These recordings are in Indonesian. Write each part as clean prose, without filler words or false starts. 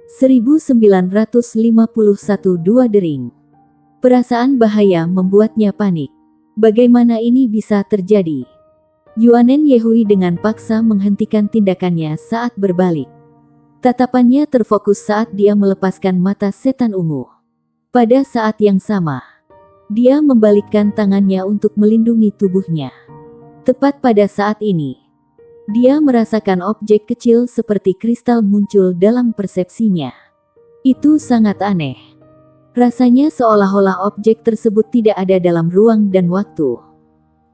1951 dering. Perasaan bahaya membuatnya panik. Bagaimana ini bisa terjadi? Yuanen Yehui dengan paksa menghentikan tindakannya saat berbalik. Tatapannya terfokus saat dia melepaskan mata setan ungu. Pada saat yang sama, dia membalikkan tangannya untuk melindungi tubuhnya. Tepat pada saat ini, dia merasakan objek kecil seperti kristal muncul dalam persepsinya. Itu sangat aneh. Rasanya seolah-olah objek tersebut tidak ada dalam ruang dan waktu.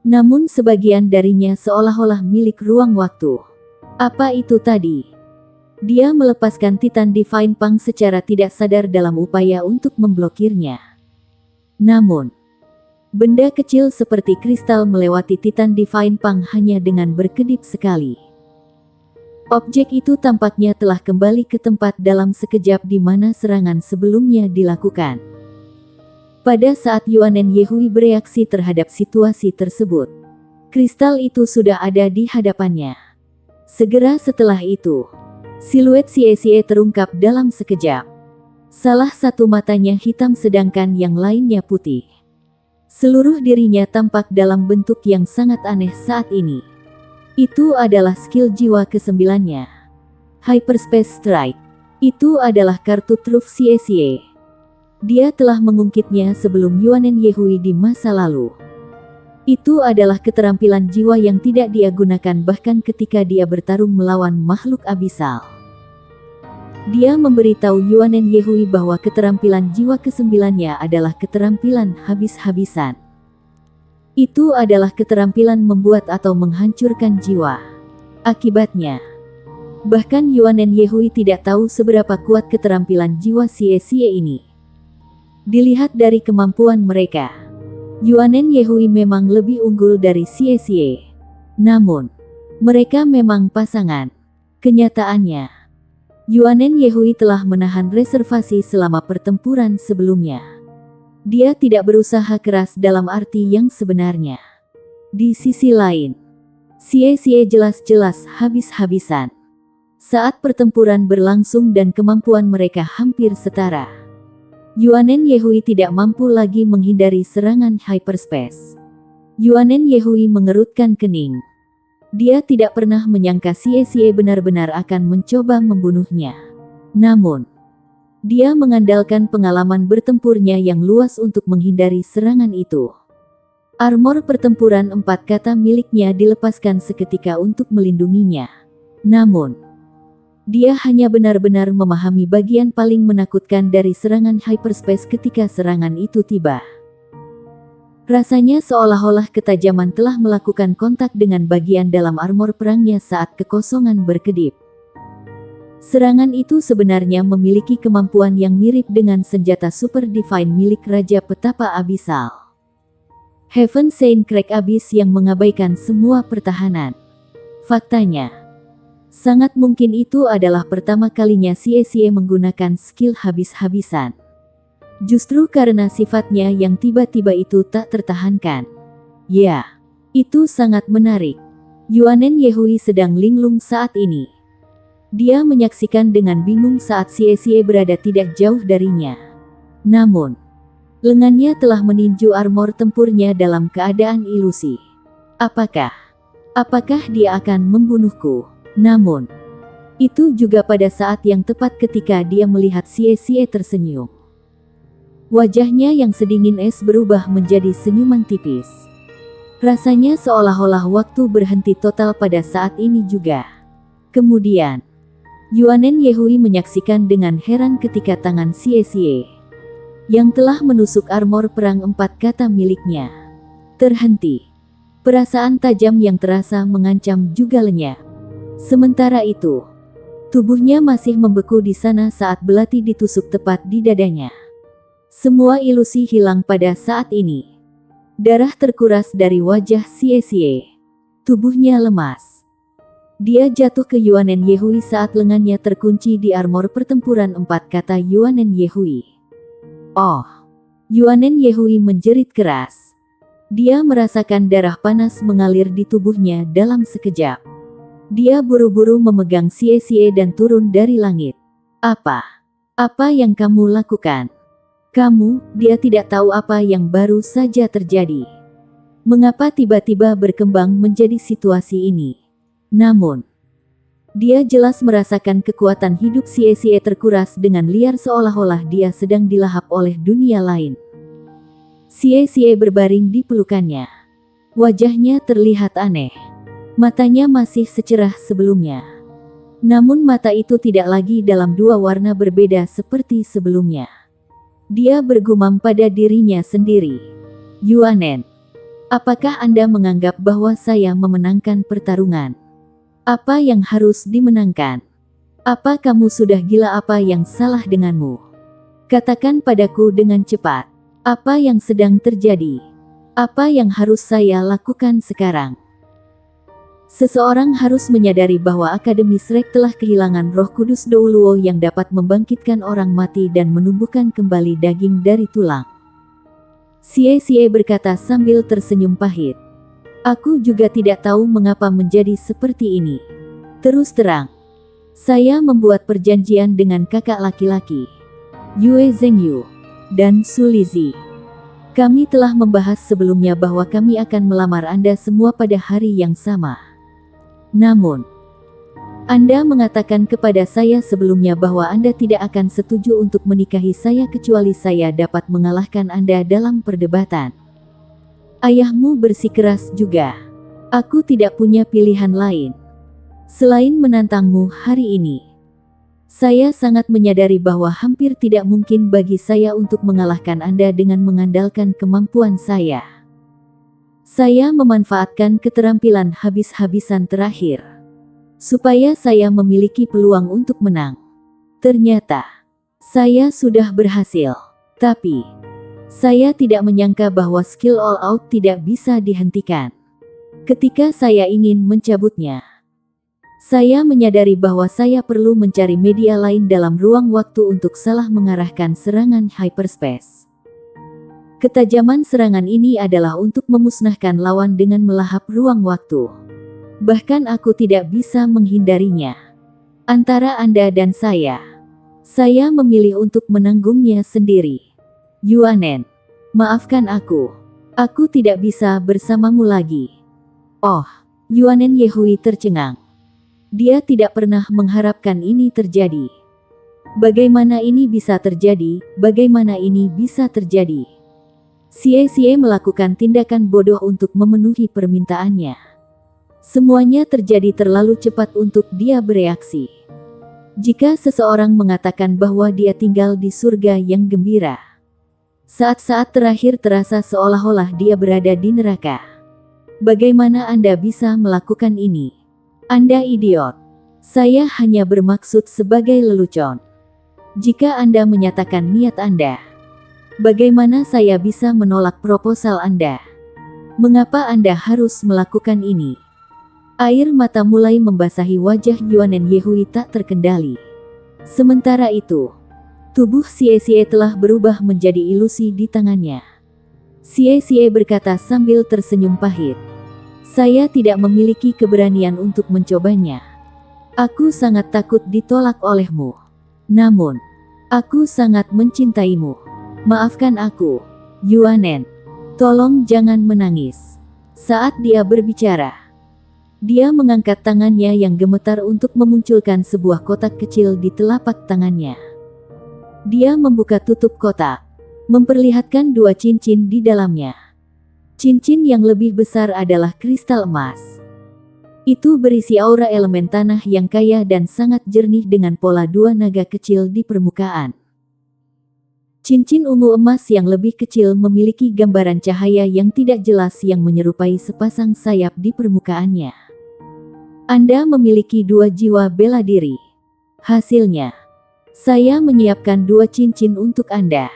Namun sebagian darinya seolah-olah milik ruang waktu. Apa itu tadi? Dia melepaskan Titan Divine Pang secara tidak sadar dalam upaya untuk memblokirnya. Namun, benda kecil seperti kristal melewati Titan Divine Pang hanya dengan berkedip sekali. Objek itu tampaknya telah kembali ke tempat dalam sekejap di mana serangan sebelumnya dilakukan. Pada saat Yuanen Yehui bereaksi terhadap situasi tersebut, kristal itu sudah ada di hadapannya. Segera setelah itu, siluet Xie terungkap dalam sekejap. Salah satu matanya hitam sedangkan yang lainnya putih. Seluruh dirinya tampak dalam bentuk yang sangat aneh saat ini. Itu adalah skill jiwa ke-9-nya. Hyperspace Strike. Itu adalah kartu truf Xie. Dia telah mengungkitnya sebelum Yuanen Yehui di masa lalu. Itu adalah keterampilan jiwa yang tidak dia gunakan bahkan ketika dia bertarung melawan makhluk abisal. Dia memberitahu Yuanen Yehui bahwa keterampilan jiwa ke-9-nya adalah keterampilan habis-habisan. Itu adalah keterampilan membuat atau menghancurkan jiwa. Akibatnya, bahkan Yuanen Yehui tidak tahu seberapa kuat keterampilan jiwa Xie ini. Dilihat dari kemampuan mereka, Yuanen Yehui memang lebih unggul dari Xie. Namun, mereka memang pasangan. Kenyataannya, Yuanen Yehui telah menahan reservasi selama pertempuran sebelumnya. Dia tidak berusaha keras dalam arti yang sebenarnya. Di sisi lain, Xie jelas-jelas habis-habisan. Saat pertempuran berlangsung dan kemampuan mereka hampir setara, Yuanen Yehui tidak mampu lagi menghindari serangan hyperspace. Yuanen Yehui mengerutkan kening. Dia tidak pernah menyangka Xie benar-benar akan mencoba membunuhnya. Namun, dia mengandalkan pengalaman bertempurnya yang luas untuk menghindari serangan itu. Armor pertempuran 4 kata miliknya dilepaskan seketika untuk melindunginya. Namun, dia hanya benar-benar memahami bagian paling menakutkan dari serangan hyperspace ketika serangan itu tiba. Rasanya seolah-olah ketajaman telah melakukan kontak dengan bagian dalam armor perangnya saat kekosongan berkedip. Serangan itu sebenarnya memiliki kemampuan yang mirip dengan senjata Super Divine milik Raja Petapa Abisal. Heaven Saint Crack Abyss yang mengabaikan semua pertahanan. Faktanya, sangat mungkin itu adalah pertama kalinya Xie menggunakan skill habis-habisan. Justru karena sifatnya yang tiba-tiba itu tak tertahankan. Ya, itu sangat menarik. Yuanen Yehui sedang linglung saat ini. Dia menyaksikan dengan bingung saat Xie berada tidak jauh darinya. Namun, lengannya telah meninju armor tempurnya dalam keadaan ilusi. Apakah dia akan membunuhku? Namun, itu juga pada saat yang tepat ketika dia melihat Xie tersenyum. Wajahnya yang sedingin es berubah menjadi senyuman tipis. Rasanya seolah-olah waktu berhenti total pada saat ini juga. Kemudian, Yuanen Yehui menyaksikan dengan heran ketika tangan Xie yang telah menusuk armor perang 4 kata miliknya terhenti. Perasaan tajam yang terasa mengancam juga lenyap. Sementara itu, tubuhnya masih membeku di sana saat belati ditusuk tepat di dadanya. Semua ilusi hilang pada saat ini. Darah terkuras dari wajah Xie. Tubuhnya lemas. Dia jatuh ke Yuanen Yehui saat lengannya terkunci di armor pertempuran 4 kata Yuanen Yehui. Oh! Yuanen Yehui menjerit keras. Dia merasakan darah panas mengalir di tubuhnya dalam sekejap. Dia buru-buru memegang Xie dan turun dari langit. Apa? Apa yang kamu lakukan? Dia tidak tahu apa yang baru saja terjadi. Mengapa tiba-tiba berkembang menjadi situasi ini? Namun, dia jelas merasakan kekuatan hidup Xie terkuras dengan liar seolah-olah dia sedang dilahap oleh dunia lain. Xie berbaring di pelukannya. Wajahnya terlihat aneh. Matanya masih secerah sebelumnya. Namun mata itu tidak lagi dalam dua warna berbeda seperti sebelumnya. Dia bergumam pada dirinya sendiri. Yuanen, apakah Anda menganggap bahwa saya memenangkan pertarungan? Apa yang harus dimenangkan? Apa kamu sudah gila? Apa yang salah denganmu? Katakan padaku dengan cepat. Apa yang sedang terjadi? Apa yang harus saya lakukan sekarang? Seseorang harus menyadari bahwa Akademi Shrek telah kehilangan Roh Kudus Douluo yang dapat membangkitkan orang mati dan menumbuhkan kembali daging dari tulang. Xie berkata sambil tersenyum pahit. Aku juga tidak tahu mengapa menjadi seperti ini. Terus terang, saya membuat perjanjian dengan kakak laki-laki, Yue Zhengyu, dan Su Lizhi. Kami telah membahas sebelumnya bahwa kami akan melamar Anda semua pada hari yang sama. Namun, Anda mengatakan kepada saya sebelumnya bahwa Anda tidak akan setuju untuk menikahi saya kecuali saya dapat mengalahkan Anda dalam perdebatan. Ayahmu bersikeras juga. Aku tidak punya pilihan lain selain menantangmu hari ini. Saya sangat menyadari bahwa hampir tidak mungkin bagi saya untuk mengalahkan Anda dengan mengandalkan kemampuan saya. Saya memanfaatkan keterampilan habis-habisan terakhir supaya saya memiliki peluang untuk menang. Ternyata, saya sudah berhasil. Tapi, saya tidak menyangka bahwa skill all out tidak bisa dihentikan. Ketika saya ingin mencabutnya, saya menyadari bahwa saya perlu mencari media lain dalam ruang waktu untuk salah mengarahkan serangan hyperspace. Ketajaman serangan ini adalah untuk memusnahkan lawan dengan melahap ruang waktu. Bahkan aku tidak bisa menghindarinya. Antara Anda dan saya memilih untuk menanggungnya sendiri. Yuanen, maafkan aku. Aku tidak bisa bersamamu lagi. Oh, Yuanen Yehui tercengang. Dia tidak pernah mengharapkan ini terjadi. Bagaimana ini bisa terjadi? Bagaimana ini bisa terjadi? Xie melakukan tindakan bodoh untuk memenuhi permintaannya. Semuanya terjadi terlalu cepat untuk dia bereaksi. Jika seseorang mengatakan bahwa dia tinggal di surga yang gembira, saat-saat terakhir terasa seolah-olah dia berada di neraka. Bagaimana Anda bisa melakukan ini? Anda idiot. Saya hanya bermaksud sebagai lelucon. Jika Anda menyatakan niat Anda, bagaimana saya bisa menolak proposal Anda? Mengapa Anda harus melakukan ini? Air mata mulai membasahi wajah Yuanen Yehui tak terkendali. Sementara itu, tubuh Xie telah berubah menjadi ilusi di tangannya. Xie berkata sambil tersenyum pahit. Saya tidak memiliki keberanian untuk mencobanya. Aku sangat takut ditolak olehmu. Namun, aku sangat mencintaimu. Maafkan aku, Yuanen. Tolong jangan menangis. Saat dia berbicara, dia mengangkat tangannya yang gemetar untuk memunculkan sebuah kotak kecil di telapak tangannya. Dia membuka tutup kotak, memperlihatkan dua cincin di dalamnya. Cincin yang lebih besar adalah kristal emas. Itu berisi aura elemen tanah yang kaya dan sangat jernih dengan pola dua naga kecil di permukaan. Cincin ungu emas yang lebih kecil memiliki gambaran cahaya yang tidak jelas yang menyerupai sepasang sayap di permukaannya. Anda memiliki dua jiwa bela diri. Hasilnya, saya menyiapkan dua cincin untuk Anda.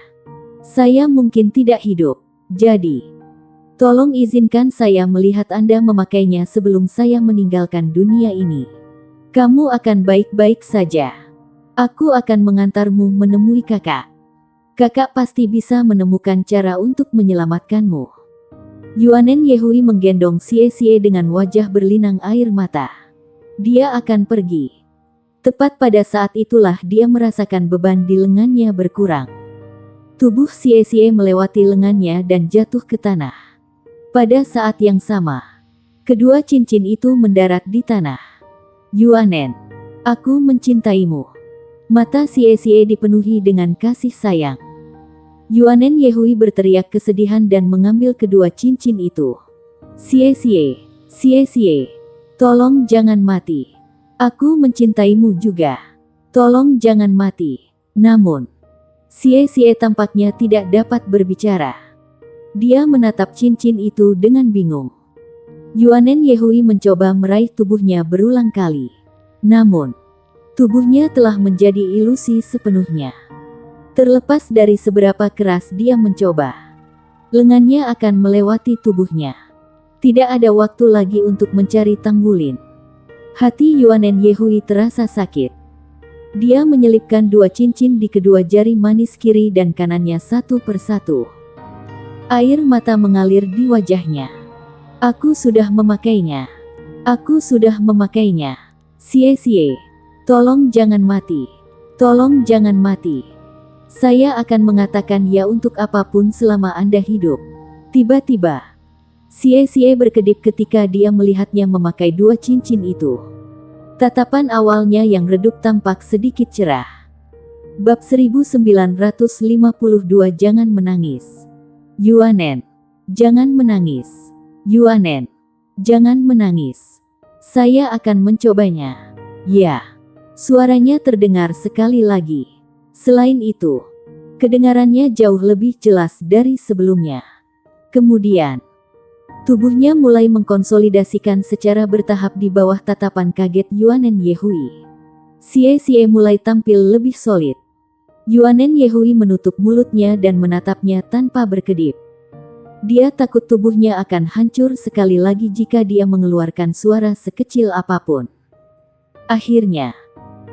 Saya mungkin tidak hidup, jadi tolong izinkan saya melihat Anda memakainya sebelum saya meninggalkan dunia ini. Kamu akan baik-baik saja. Aku akan mengantarmu menemui kakak. Kakak pasti bisa menemukan cara untuk menyelamatkanmu. Yuanen Yehui menggendong Xie dengan wajah berlinang air mata. Dia akan pergi. Tepat pada saat itulah dia merasakan beban di lengannya berkurang. Tubuh Xie melewati lengannya dan jatuh ke tanah. Pada saat yang sama, kedua cincin itu mendarat di tanah. Yuanen, aku mencintaimu. Mata Xie dipenuhi dengan kasih sayang. Yuanen Yehui berteriak kesedihan dan mengambil kedua cincin itu. Xie, tolong jangan mati. Aku mencintaimu juga. Tolong jangan mati. Namun, Xie tampaknya tidak dapat berbicara. Dia menatap cincin itu dengan bingung. Yuanen Yehui mencoba meraih tubuhnya berulang kali. Namun, tubuhnya telah menjadi ilusi sepenuhnya. Terlepas dari seberapa keras dia mencoba, lengannya akan melewati tubuhnya. Tidak ada waktu lagi untuk mencari Tanggulin. Hati Yuanen Yehui terasa sakit. Dia menyelipkan dua cincin di kedua jari manis kiri dan kanannya satu persatu. Air mata mengalir di wajahnya. Aku sudah memakainya. Aku sudah memakainya. Xie, tolong jangan mati. Tolong jangan mati. Saya akan mengatakan ya untuk apapun selama Anda hidup. Tiba-tiba, Xie berkedip ketika dia melihatnya memakai dua cincin itu. Tatapan awalnya yang redup tampak sedikit cerah. Bab 1952 Jangan menangis. Yuanen, jangan menangis. Yuanen, jangan menangis. Saya akan mencobanya. Ya, suaranya terdengar sekali lagi. Selain itu, kedengarannya jauh lebih jelas dari sebelumnya. Kemudian, tubuhnya mulai mengkonsolidasikan secara bertahap di bawah tatapan kaget Yuanen Yehui. Xie mulai tampil lebih solid. Yuanen Yehui menutup mulutnya dan menatapnya tanpa berkedip. Dia takut tubuhnya akan hancur sekali lagi jika dia mengeluarkan suara sekecil apapun. Akhirnya,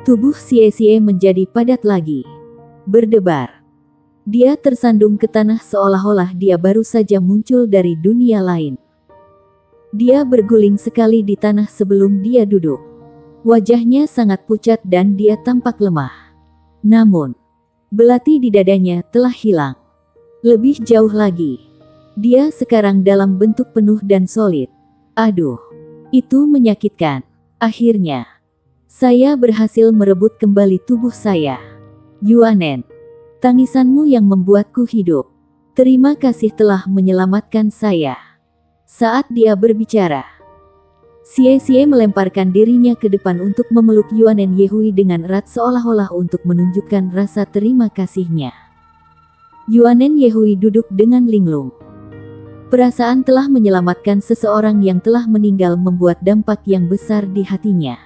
tubuh Xie menjadi padat lagi. Berdebar. Dia tersandung ke tanah seolah-olah dia baru saja muncul dari dunia lain. Dia berguling sekali di tanah sebelum dia duduk. Wajahnya sangat pucat dan dia tampak lemah. Namun, belati di dadanya telah hilang. Lebih jauh lagi, dia sekarang dalam bentuk penuh dan solid. Aduh, itu menyakitkan. Akhirnya, saya berhasil merebut kembali tubuh saya. Yuanen, tangisanmu yang membuatku hidup. Terima kasih telah menyelamatkan saya. Saat dia berbicara, Xie melemparkan dirinya ke depan untuk memeluk Yuanen Yehui dengan erat seolah-olah untuk menunjukkan rasa terima kasihnya. Yuanen Yehui duduk dengan linglung. Perasaan telah menyelamatkan seseorang yang telah meninggal membuat dampak yang besar di hatinya.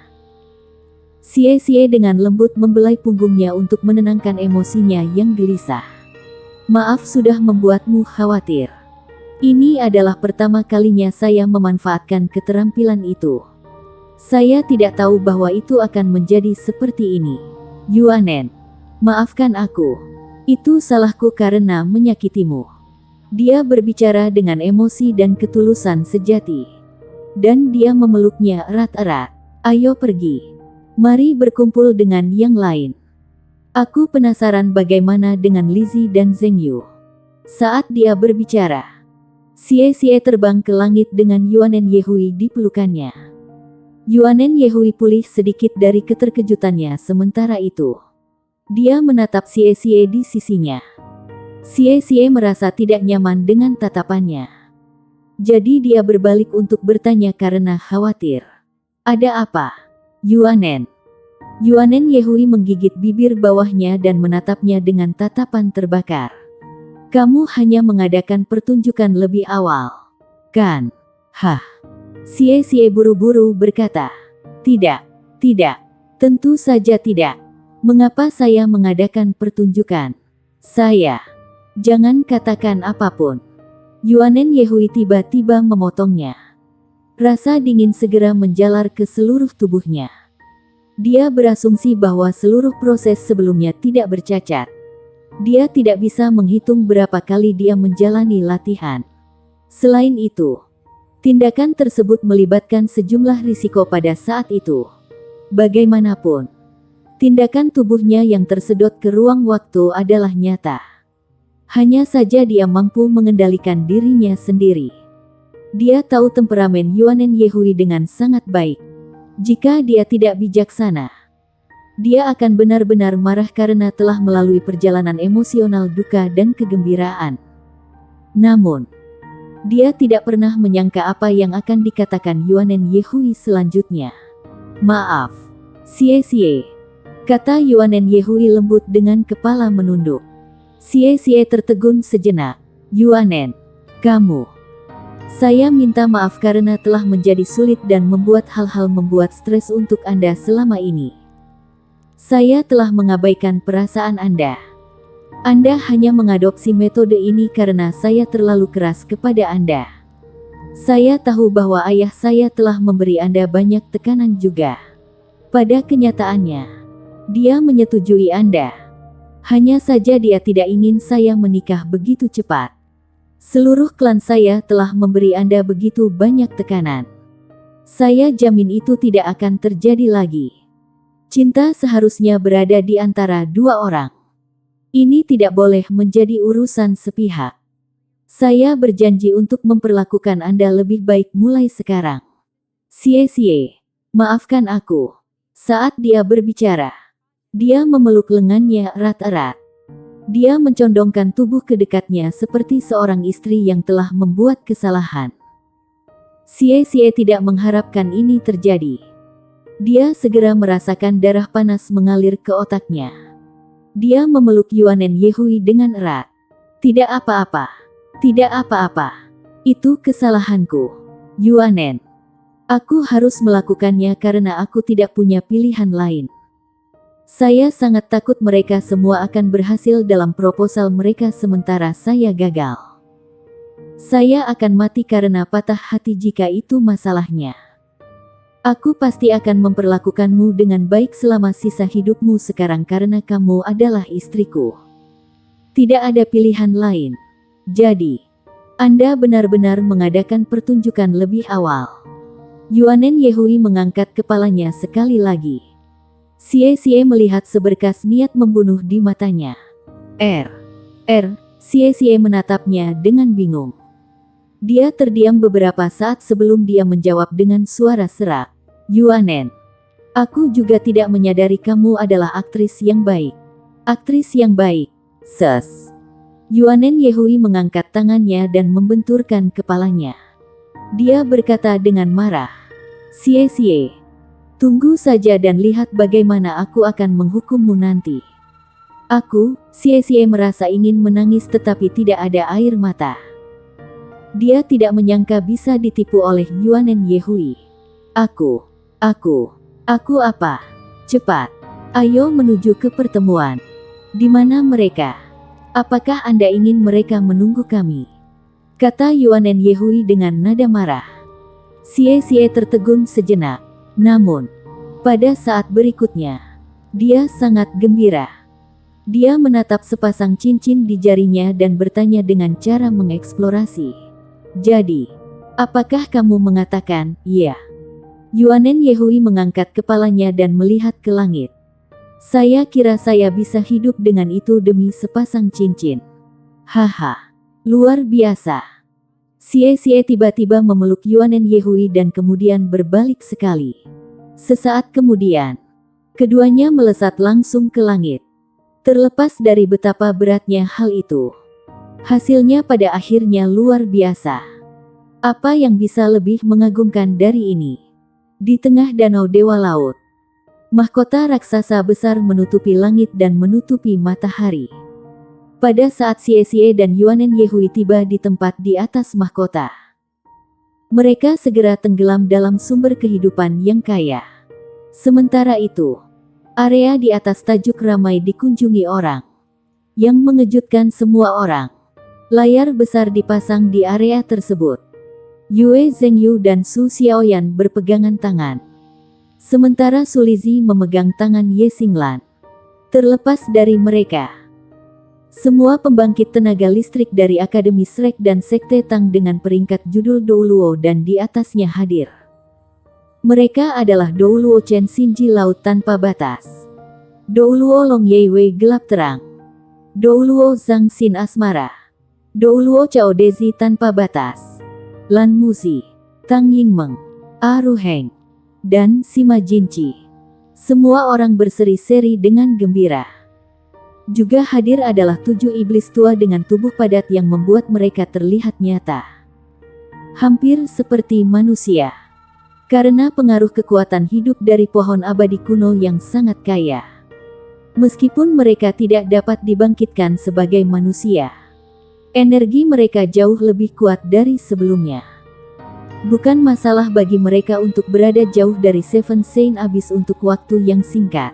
Xie dengan lembut membelai punggungnya untuk menenangkan emosinya yang gelisah. Maaf sudah membuatmu khawatir. Ini adalah pertama kalinya saya memanfaatkan keterampilan itu. Saya tidak tahu bahwa itu akan menjadi seperti ini. Yuanen, maafkan aku. Itu salahku karena menyakitimu. Dia berbicara dengan emosi dan ketulusan sejati. Dan dia memeluknya erat-erat. Ayo pergi. Mari berkumpul dengan yang lain. Aku penasaran bagaimana dengan Lizzie dan Zheng Yu. Saat dia berbicara, Xie terbang ke langit dengan Yuanen Yehui di pelukannya. Yuanen Yehui pulih sedikit dari keterkejutannya sementara itu. Dia menatap Xie di sisinya. Xie merasa tidak nyaman dengan tatapannya. Jadi dia berbalik untuk bertanya karena khawatir. Ada apa? Yuanen Yehui menggigit bibir bawahnya dan menatapnya dengan tatapan terbakar. Kamu hanya mengadakan pertunjukan lebih awal, kan? Hah? Xie buru-buru berkata. Tidak, tentu saja tidak. Mengapa saya mengadakan pertunjukan? Jangan katakan apapun. Yuanen Yehui tiba-tiba memotongnya. Rasa dingin segera menjalar ke seluruh tubuhnya. Dia berasumsi bahwa seluruh proses sebelumnya tidak bercacat. Dia tidak bisa menghitung berapa kali dia menjalani latihan. Selain itu, tindakan tersebut melibatkan sejumlah risiko pada saat itu. Bagaimanapun, Tindakan tubuhnya yang tersedot ke ruang waktu adalah nyata. Hanya saja dia mampu mengendalikan dirinya sendiri. Dia tahu temperamen Yuanen Yehui dengan sangat baik. Jika dia tidak bijaksana, dia akan benar-benar marah karena telah melalui perjalanan emosional duka dan kegembiraan. Namun, dia tidak pernah menyangka apa yang akan dikatakan Yuanen Yehui selanjutnya. Maaf, Xie, kata Yuanen Yehui lembut dengan kepala menunduk. Xie tertegun sejenak. Yuanen, kamu. Saya minta maaf karena telah menjadi sulit dan membuat hal-hal membuat stres untuk Anda selama ini. Saya telah mengabaikan perasaan Anda. Anda hanya mengadopsi metode ini karena saya terlalu keras kepada Anda. Saya tahu bahwa ayah saya telah memberi Anda banyak tekanan juga. Pada kenyataannya, dia menyetujui Anda. Hanya saja dia tidak ingin saya menikah begitu cepat. Seluruh klan saya telah memberi Anda begitu banyak tekanan. Saya jamin itu tidak akan terjadi lagi. Cinta seharusnya berada di antara dua orang. Ini tidak boleh menjadi urusan sepihak. Saya berjanji untuk memperlakukan Anda lebih baik mulai sekarang. Xie, maafkan aku. Saat dia berbicara, dia memeluk lengannya erat-erat. Dia mencondongkan tubuh ke dekatnya seperti seorang istri yang telah membuat kesalahan. Xie tidak mengharapkan ini terjadi. Dia segera merasakan darah panas mengalir ke otaknya. Dia memeluk Yuanen Yehui dengan erat. Tidak apa-apa. Tidak apa-apa. Itu kesalahanku. Yuanen. Aku harus melakukannya karena aku tidak punya pilihan lain. Saya sangat takut mereka semua akan berhasil dalam proposal mereka sementara saya gagal. Saya akan mati karena patah hati jika itu masalahnya. Aku pasti akan memperlakukanmu dengan baik selama sisa hidupmu sekarang karena kamu adalah istriku. Tidak ada pilihan lain. Jadi, Anda benar-benar mengadakan pertunjukan lebih awal. Yuanen Yehui mengangkat kepalanya sekali lagi. Xie melihat seberkas niat membunuh di matanya. Xie menatapnya dengan bingung. Dia terdiam beberapa saat sebelum dia menjawab dengan suara serak. Yuanen, aku juga tidak menyadari kamu adalah aktris yang baik. Aktris yang baik. Yuanen Yehui mengangkat tangannya dan membenturkan kepalanya. Dia berkata dengan marah. Xie, tunggu saja dan lihat bagaimana aku akan menghukummu nanti. Aku, Xie merasa ingin menangis tetapi tidak ada air mata. Dia tidak menyangka bisa ditipu oleh Yuanen Yehui. Aku apa? Cepat, ayo menuju ke pertemuan. Di mana mereka? Apakah Anda ingin mereka menunggu kami? Kata Yuanen Yehui dengan nada marah. Xie tertegun sejenak. Namun, pada saat berikutnya, dia sangat gembira. Dia menatap sepasang cincin di jarinya dan bertanya dengan cara mengeksplorasi. Jadi, apakah kamu mengatakan, iya? Yuanen Yehui mengangkat kepalanya dan melihat ke langit. Saya kira saya bisa hidup dengan itu demi sepasang cincin. Haha, luar biasa. Xie tiba-tiba memeluk Yuanen Yehui dan kemudian berbalik sekali. Sesaat kemudian, keduanya melesat langsung ke langit. Terlepas dari betapa beratnya hal itu, hasilnya pada akhirnya luar biasa. Apa yang bisa lebih mengagumkan dari ini? Di tengah danau Dewa Laut, mahkota raksasa besar menutupi langit dan menutupi matahari. Pada saat Xie dan Yuanen Yehui tiba di tempat di atas mahkota, mereka segera tenggelam dalam sumber kehidupan yang kaya. Sementara itu, area di atas tajuk ramai dikunjungi orang. Yang mengejutkan semua orang, layar besar dipasang di area tersebut. Yue Zhengyu dan Su Xiaoyan berpegangan tangan. Sementara Su Lizi memegang tangan Ye Xinglan. Terlepas dari mereka, semua pembangkit tenaga listrik dari Akademi Shrek dan Sekte Tang dengan peringkat judul Douluo dan di atasnya hadir. Mereka adalah Douluo Chen Xinji Laut Tanpa Batas. Douluo Long Yeiwei gelap terang. Douluo Zhang Xin asmara. Douluo Chao Dezi tanpa batas. Lan Muzi, Tang Yingmeng, Aru Heng, dan Sima Jinci. Semua orang berseri-seri dengan gembira. Juga hadir adalah 7 iblis tua dengan tubuh padat yang membuat mereka terlihat nyata. Hampir seperti manusia. Karena pengaruh kekuatan hidup dari pohon abadi kuno yang sangat kaya. Meskipun mereka tidak dapat dibangkitkan sebagai manusia, energi mereka jauh lebih kuat dari sebelumnya. Bukan masalah bagi mereka untuk berada jauh dari Seven Saint Abyss untuk waktu yang singkat.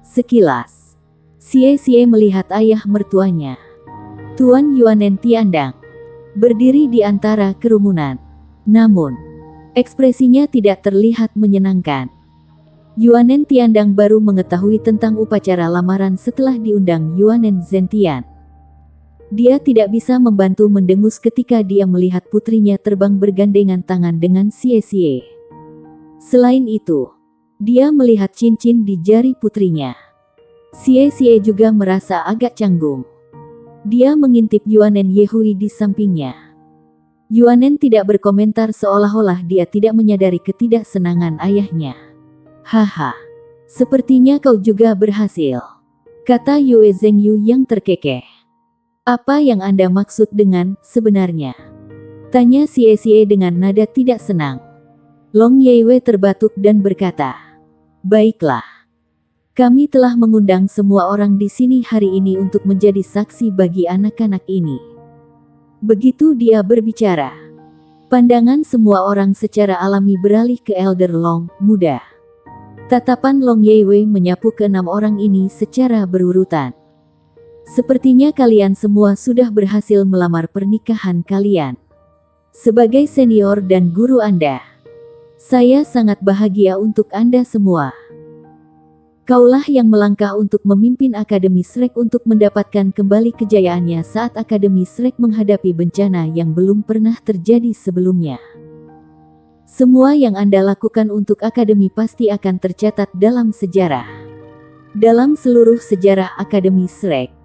Sekilas, Xie melihat ayah mertuanya, Tuan Yuanen Tiandang, berdiri di antara kerumunan. Namun, ekspresinya tidak terlihat menyenangkan. Yuanen Tiandang baru mengetahui tentang upacara lamaran setelah diundang Yuanen Zentian. Dia tidak bisa membantu mendengus ketika dia melihat putrinya terbang bergandengan tangan dengan Xie. Selain itu, dia melihat cincin di jari putrinya. Xie juga merasa agak canggung. Dia mengintip Yuanen Yehui di sampingnya. Yuanen tidak berkomentar seolah-olah dia tidak menyadari ketidaksenangan ayahnya. Haha, sepertinya kau juga berhasil, kata Yue Zhengyu yang terkekeh. Apa yang Anda maksud dengan sebenarnya? Tanya Xie dengan nada tidak senang. Long Yeiwei terbatuk dan berkata, baiklah. Kami telah mengundang semua orang di sini hari ini untuk menjadi saksi bagi anak-anak ini. Begitu dia berbicara, pandangan semua orang secara alami beralih ke Elder Long, muda. Tatapan Long Yeiwei menyapu ke-6 orang ini secara berurutan. Sepertinya kalian semua sudah berhasil melamar pernikahan kalian. Sebagai senior dan guru Anda, saya sangat bahagia untuk Anda semua. Kaulah yang melangkah untuk memimpin Akademi Shrek untuk mendapatkan kembali kejayaannya saat Akademi Shrek menghadapi bencana yang belum pernah terjadi sebelumnya. Semua yang Anda lakukan untuk Akademi pasti akan tercatat dalam sejarah. Dalam seluruh sejarah Akademi Shrek,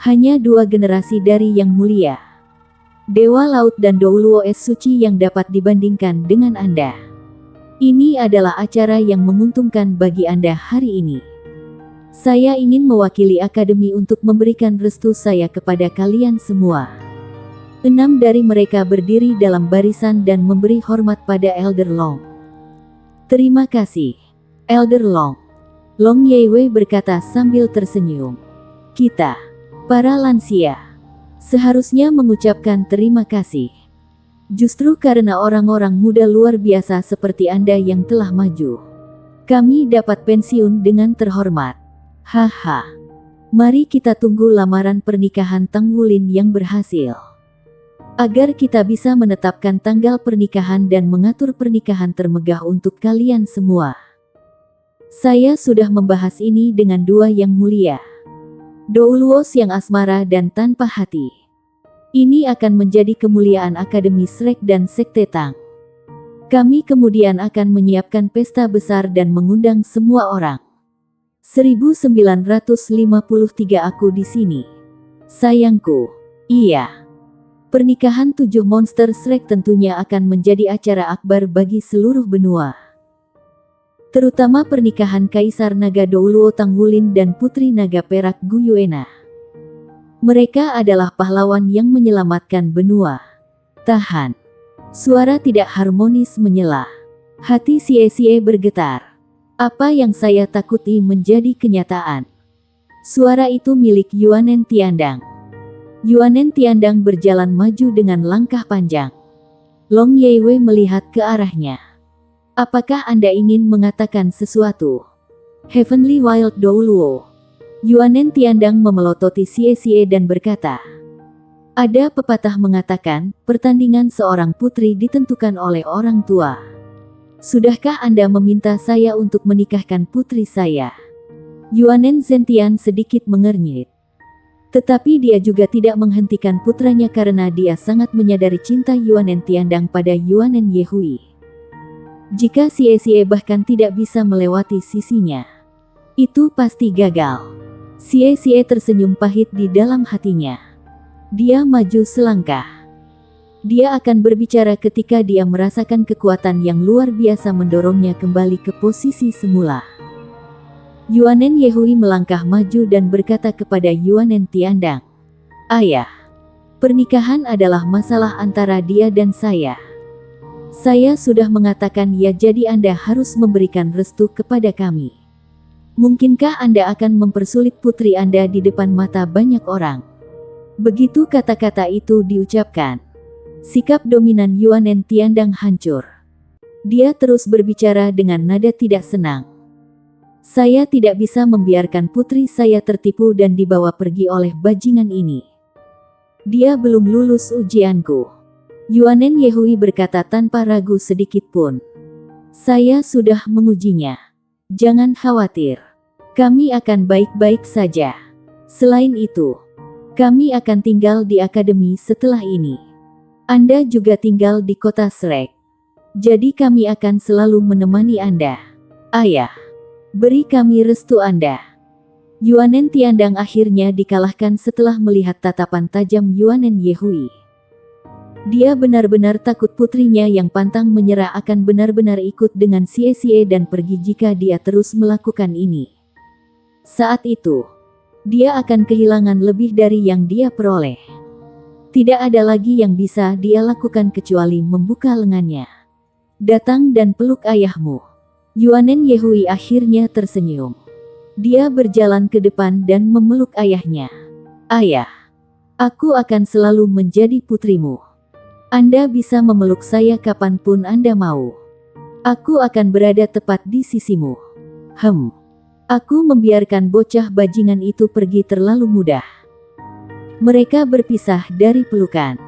hanya 2 generasi dari Yang Mulia, Dewa Laut dan Douluo Es Suci yang dapat dibandingkan dengan Anda. Ini adalah acara yang menguntungkan bagi Anda hari ini. Saya ingin mewakili Akademi untuk memberikan restu saya kepada kalian semua. 6 dari mereka berdiri dalam barisan dan memberi hormat pada Elder Long. Terima kasih, Elder Long. Long Yeiwei berkata sambil tersenyum. Kita, para lansia, seharusnya mengucapkan terima kasih. Justru karena orang-orang muda luar biasa seperti Anda yang telah maju, kami dapat pensiun dengan terhormat. Haha. Mari kita tunggu lamaran pernikahan Tang Wulin yang berhasil. Agar kita bisa menetapkan tanggal pernikahan dan mengatur pernikahan termegah untuk kalian semua. Saya sudah membahas ini dengan 2 yang mulia, Douluo yang asmara dan tanpa hati. Ini akan menjadi kemuliaan Akademi Shrek dan Sekte Tang. Kami kemudian akan menyiapkan pesta besar dan mengundang semua orang. 1953 aku di sini. Sayangku, iya. Pernikahan 7 monster Shrek tentunya akan menjadi acara akbar bagi seluruh benua. Terutama pernikahan Kaisar Naga Douluo Tang Wulin dan Putri Naga Perak Gu Yuena. Mereka adalah pahlawan yang menyelamatkan benua. Tahan. Suara tidak harmonis menyela. Hati Xie bergetar. Apa yang saya takuti menjadi kenyataan. Suara itu milik Yuanen Tiandang. Yuanen Tiandang berjalan maju dengan langkah panjang. Long Yeiwei melihat ke arahnya. Apakah Anda ingin mengatakan sesuatu? Heavenly Wild Douluo. Yuanen Tiandang memelototi Xie dan berkata. Ada pepatah mengatakan, pertandingan seorang putri ditentukan oleh orang tua. Sudahkah Anda meminta saya untuk menikahkan putri saya? Yuanen Zentian sedikit mengernyit. Tetapi dia juga tidak menghentikan putranya karena dia sangat menyadari cinta Yuanen Tiandang pada Yuanen Yehui. Jika Xie bahkan tidak bisa melewati sisinya, Itu pasti gagal. Xie tersenyum pahit di dalam hatinya. Dia maju selangkah. Dia akan berbicara ketika dia merasakan kekuatan yang luar biasa mendorongnya kembali ke posisi semula. Yuanen Yehui melangkah maju dan berkata kepada Yuanen Tiandang, "Ayah, pernikahan adalah masalah antara dia dan saya. Saya sudah mengatakan ya, jadi Anda harus memberikan restu kepada kami. Mungkinkah Anda akan mempersulit putri Anda di depan mata banyak orang?" Begitu kata-kata itu diucapkan, sikap dominan Yuanen Tiandang hancur. Dia terus berbicara dengan nada tidak senang. "Saya tidak bisa membiarkan putri saya tertipu dan dibawa pergi oleh bajingan ini. Dia belum lulus ujianku." Yuanen Yehui berkata tanpa ragu sedikit pun. "Saya sudah mengujinya. Jangan khawatir. Kami akan baik-baik saja. Selain itu, kami akan tinggal di akademi setelah ini. Anda juga tinggal di kota Shrek. Jadi kami akan selalu menemani Anda. Ayah, beri kami restu Anda." Yuanen Tiandang akhirnya dikalahkan setelah melihat tatapan tajam Yuanen Yehui. Dia benar-benar takut putrinya yang pantang menyerah akan benar-benar ikut dengan Xie dan pergi jika dia terus melakukan ini. Saat itu, dia akan kehilangan lebih dari yang dia peroleh. Tidak ada lagi yang bisa dia lakukan kecuali membuka lengannya. "Datang dan peluk ayahmu." Yuanen Yehui akhirnya tersenyum. Dia berjalan ke depan dan memeluk ayahnya. "Ayah, aku akan selalu menjadi putrimu. Anda bisa memeluk saya kapanpun Anda mau. Aku akan berada tepat di sisimu." Aku membiarkan bocah bajingan itu pergi terlalu mudah." Mereka berpisah dari pelukan.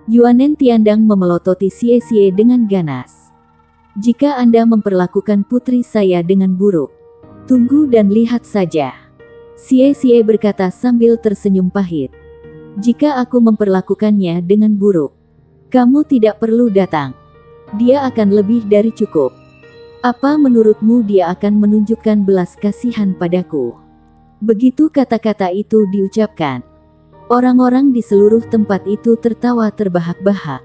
Yuanen Tiandang memelototi Xie dengan ganas. "Jika Anda memperlakukan putri saya dengan buruk, tunggu dan lihat saja." Xie berkata sambil tersenyum pahit. "Jika aku memperlakukannya dengan buruk, kamu tidak perlu datang. Dia akan lebih dari cukup. Apa menurutmu dia akan menunjukkan belas kasihan padaku?" Begitu kata-kata itu diucapkan, orang-orang di seluruh tempat itu tertawa terbahak-bahak.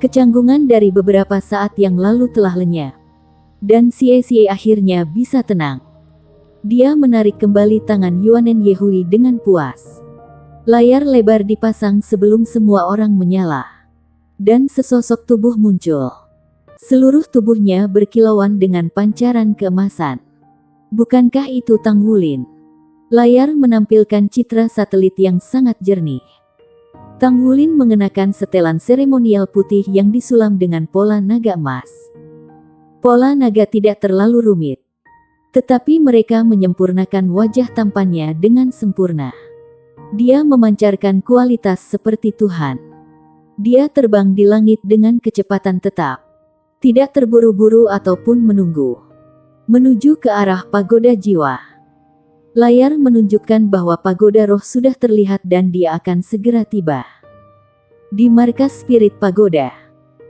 Kecanggungan dari beberapa saat yang lalu telah lenyap, dan Xie akhirnya bisa tenang. Dia menarik kembali tangan Yuanen Yehui dengan puas. Layar lebar dipasang sebelum semua orang menyala. Dan sesosok tubuh muncul. Seluruh tubuhnya berkilauan dengan pancaran keemasan. Bukankah itu Tang Wulin? Layar menampilkan citra satelit yang sangat jernih. Tang Wulin mengenakan setelan seremonial putih yang disulam dengan pola naga emas. Pola naga tidak terlalu rumit, tetapi mereka menyempurnakan wajah tampannya dengan sempurna. Dia memancarkan kualitas seperti Tuhan. Dia terbang di langit dengan kecepatan tetap. Tidak terburu-buru ataupun menunggu. Menuju ke arah pagoda jiwa. Layar menunjukkan bahwa pagoda roh sudah terlihat dan dia akan segera tiba. Di markas spirit pagoda.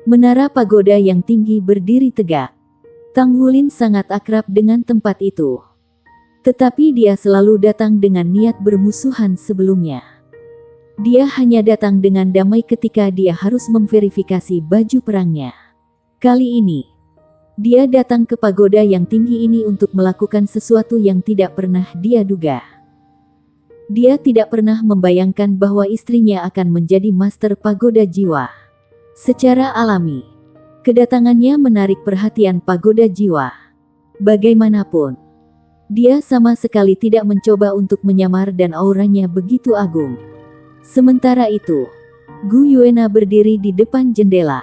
Menara pagoda yang tinggi berdiri tegak. Tang Wulin sangat akrab dengan tempat itu. Tetapi dia selalu datang dengan niat bermusuhan sebelumnya. Dia hanya datang dengan damai ketika dia harus memverifikasi baju perangnya. Kali ini, dia datang ke pagoda yang tinggi ini untuk melakukan sesuatu yang tidak pernah dia duga. Dia tidak pernah membayangkan bahwa istrinya akan menjadi master pagoda jiwa. Secara alami, kedatangannya menarik perhatian pagoda jiwa. Bagaimanapun, dia sama sekali tidak mencoba untuk menyamar dan auranya begitu agung. Sementara itu, Gu Yuena berdiri di depan jendela.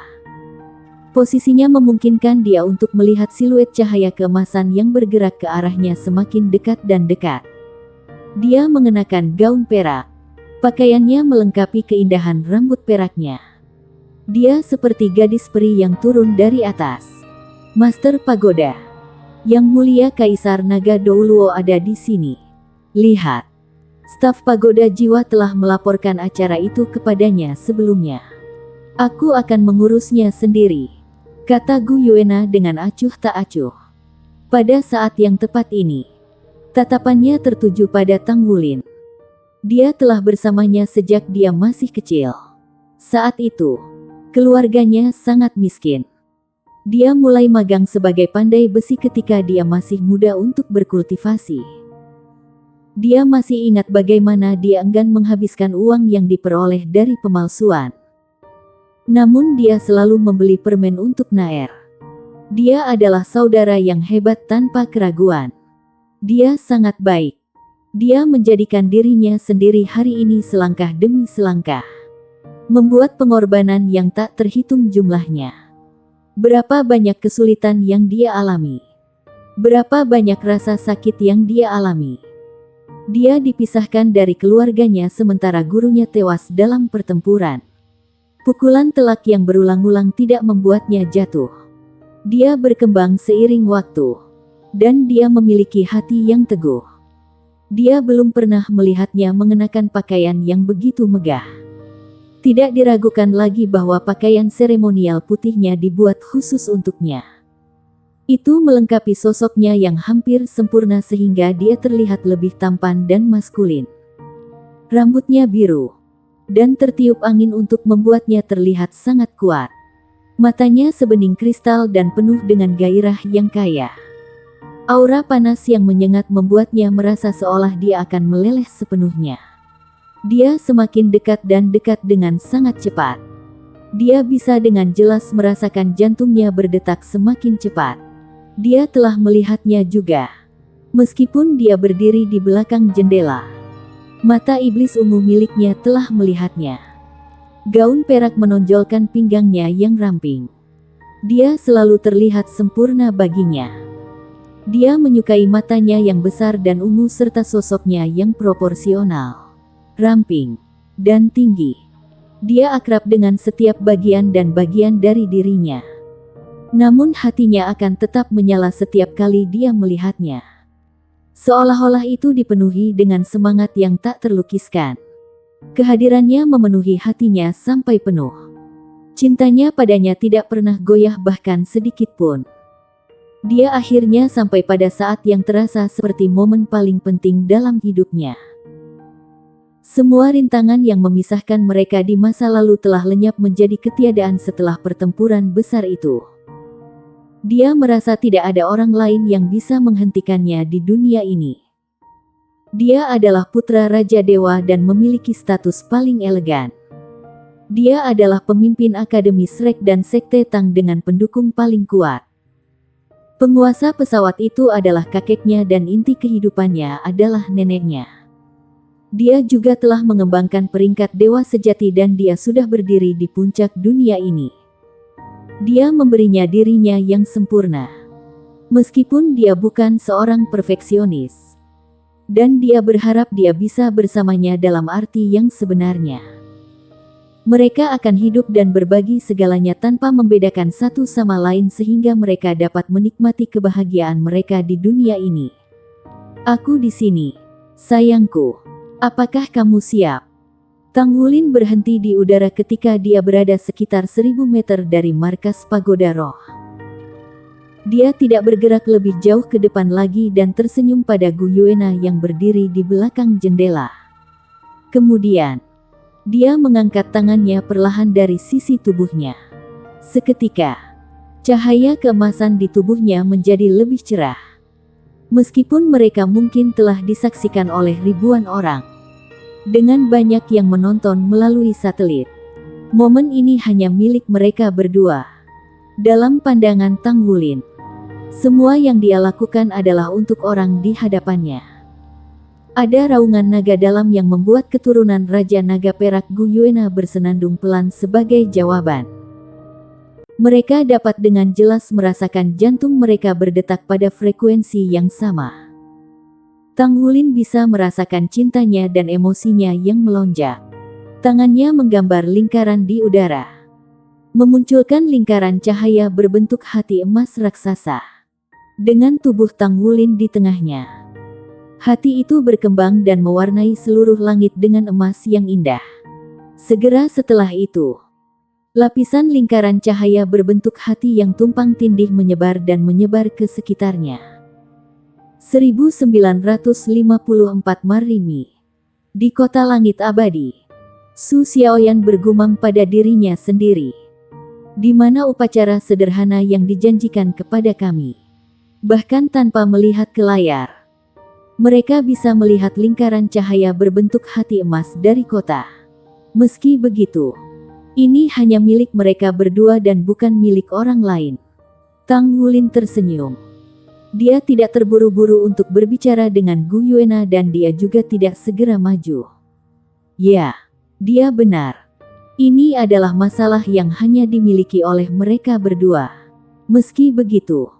Posisinya memungkinkan dia untuk melihat siluet cahaya keemasan yang bergerak ke arahnya semakin dekat dan dekat. Dia mengenakan gaun perak. Pakaiannya melengkapi keindahan rambut peraknya. Dia seperti gadis peri yang turun dari atas. Master Pagoda, Yang Mulia Kaisar Naga Douluo ada di sini. Lihat. Staf Pagoda Jiwa telah melaporkan acara itu kepadanya sebelumnya. "Aku akan mengurusnya sendiri," kata Gu Yuena dengan acuh tak acuh. Pada saat yang tepat ini, Tatapannya tertuju pada Tang Wulin. Dia telah bersamanya sejak dia masih kecil. Saat itu, keluarganya sangat miskin. Dia mulai magang sebagai pandai besi ketika dia masih muda untuk berkultivasi. Dia masih ingat bagaimana dia enggan menghabiskan uang yang diperoleh dari pemalsuan. Namun dia selalu membeli permen untuk Naer. Dia adalah saudara yang hebat tanpa keraguan. Dia sangat baik. Dia menjadikan dirinya sendiri hari ini selangkah demi selangkah. Membuat pengorbanan yang tak terhitung jumlahnya. Berapa banyak kesulitan yang dia alami. Berapa banyak rasa sakit yang dia alami. Dia dipisahkan dari keluarganya sementara gurunya tewas dalam pertempuran. Pukulan telak yang berulang-ulang tidak membuatnya jatuh. Dia berkembang seiring waktu. Dan dia memiliki hati yang teguh. Dia belum pernah melihatnya mengenakan pakaian yang begitu megah. Tidak diragukan lagi bahwa pakaian seremonial putihnya dibuat khusus untuknya. Itu melengkapi sosoknya yang hampir sempurna sehingga dia terlihat lebih tampan dan maskulin. Rambutnya biru. Dan tertiup angin untuk membuatnya terlihat sangat kuat. Matanya sebening kristal dan penuh dengan gairah yang kaya. Aura panas yang menyengat membuatnya merasa seolah dia akan meleleh sepenuhnya. Dia semakin dekat dan dekat dengan sangat cepat. Dia bisa dengan jelas merasakan jantungnya berdetak semakin cepat. Dia telah melihatnya juga. Meskipun dia berdiri di belakang jendela. Mata iblis ungu miliknya telah melihatnya. Gaun perak menonjolkan pinggangnya yang ramping. Dia selalu terlihat sempurna baginya. Dia menyukai matanya yang besar dan ungu serta sosoknya yang proporsional, ramping, dan tinggi. Dia akrab dengan setiap bagian dan bagian dari dirinya. Namun hatinya akan tetap menyala setiap kali dia melihatnya. Seolah-olah itu dipenuhi dengan semangat yang tak terlukiskan. Kehadirannya memenuhi hatinya sampai penuh. Cintanya padanya tidak pernah goyah bahkan sedikit pun. Dia akhirnya sampai pada saat yang terasa seperti momen paling penting dalam hidupnya. Semua rintangan yang memisahkan mereka di masa lalu telah lenyap menjadi ketiadaan setelah pertempuran besar itu. Dia merasa tidak ada orang lain yang bisa menghentikannya di dunia ini. Dia adalah putra Raja Dewa dan memiliki status paling elegan. Dia adalah pemimpin Akademi Shrek dan Sekte Tang dengan pendukung paling kuat. Penguasa pesawat itu adalah kakeknya dan inti kehidupannya adalah neneknya. Dia juga telah mengembangkan peringkat dewa sejati dan dia sudah berdiri di puncak dunia ini. Dia memberinya dirinya yang sempurna. Meskipun dia bukan seorang perfeksionis. Dan dia berharap dia bisa bersamanya dalam arti yang sebenarnya. Mereka akan hidup dan berbagi segalanya tanpa membedakan satu sama lain sehingga mereka dapat menikmati kebahagiaan mereka di dunia ini. Aku di sini, sayangku. Apakah kamu siap? Tang Wulin berhenti di udara ketika dia berada sekitar 1000 meter dari markas Pagoda Roh. Dia tidak bergerak lebih jauh ke depan lagi dan tersenyum pada Gu Yuena yang berdiri di belakang jendela. Kemudian, dia mengangkat tangannya perlahan dari sisi tubuhnya. Seketika, cahaya keemasan di tubuhnya menjadi lebih cerah. Meskipun mereka mungkin telah disaksikan oleh ribuan orang. Dengan banyak yang menonton melalui satelit. Momen ini hanya milik mereka berdua. Dalam pandangan Tang Wulin, semua yang dia lakukan adalah untuk orang di hadapannya. Ada raungan naga dalam yang membuat keturunan Raja Naga Perak Gu Yuena bersenandung pelan sebagai jawaban. Mereka dapat dengan jelas merasakan jantung mereka berdetak pada frekuensi yang sama. Tang Wulin bisa merasakan cintanya dan emosinya yang melonjak. Tangannya menggambar lingkaran di udara. Memunculkan lingkaran cahaya berbentuk hati emas raksasa. Dengan tubuh Tang Wulin di tengahnya. Hati itu berkembang dan mewarnai seluruh langit dengan emas yang indah. Segera setelah itu, lapisan lingkaran cahaya berbentuk hati yang tumpang tindih menyebar dan menyebar ke sekitarnya. 1954 Marimi. Di kota langit abadi, Su Xiaoyan bergumam pada dirinya sendiri. Di mana upacara sederhana yang dijanjikan kepada kami? Bahkan tanpa melihat ke layar, mereka bisa melihat lingkaran cahaya berbentuk hati emas dari kota. Meski begitu, ini hanya milik mereka berdua dan bukan milik orang lain. Tang Wulin tersenyum. Dia tidak terburu-buru untuk berbicara dengan Gu Yuena dan dia juga tidak segera maju. Ya, dia benar. Ini adalah masalah yang hanya dimiliki oleh mereka berdua. Meski begitu,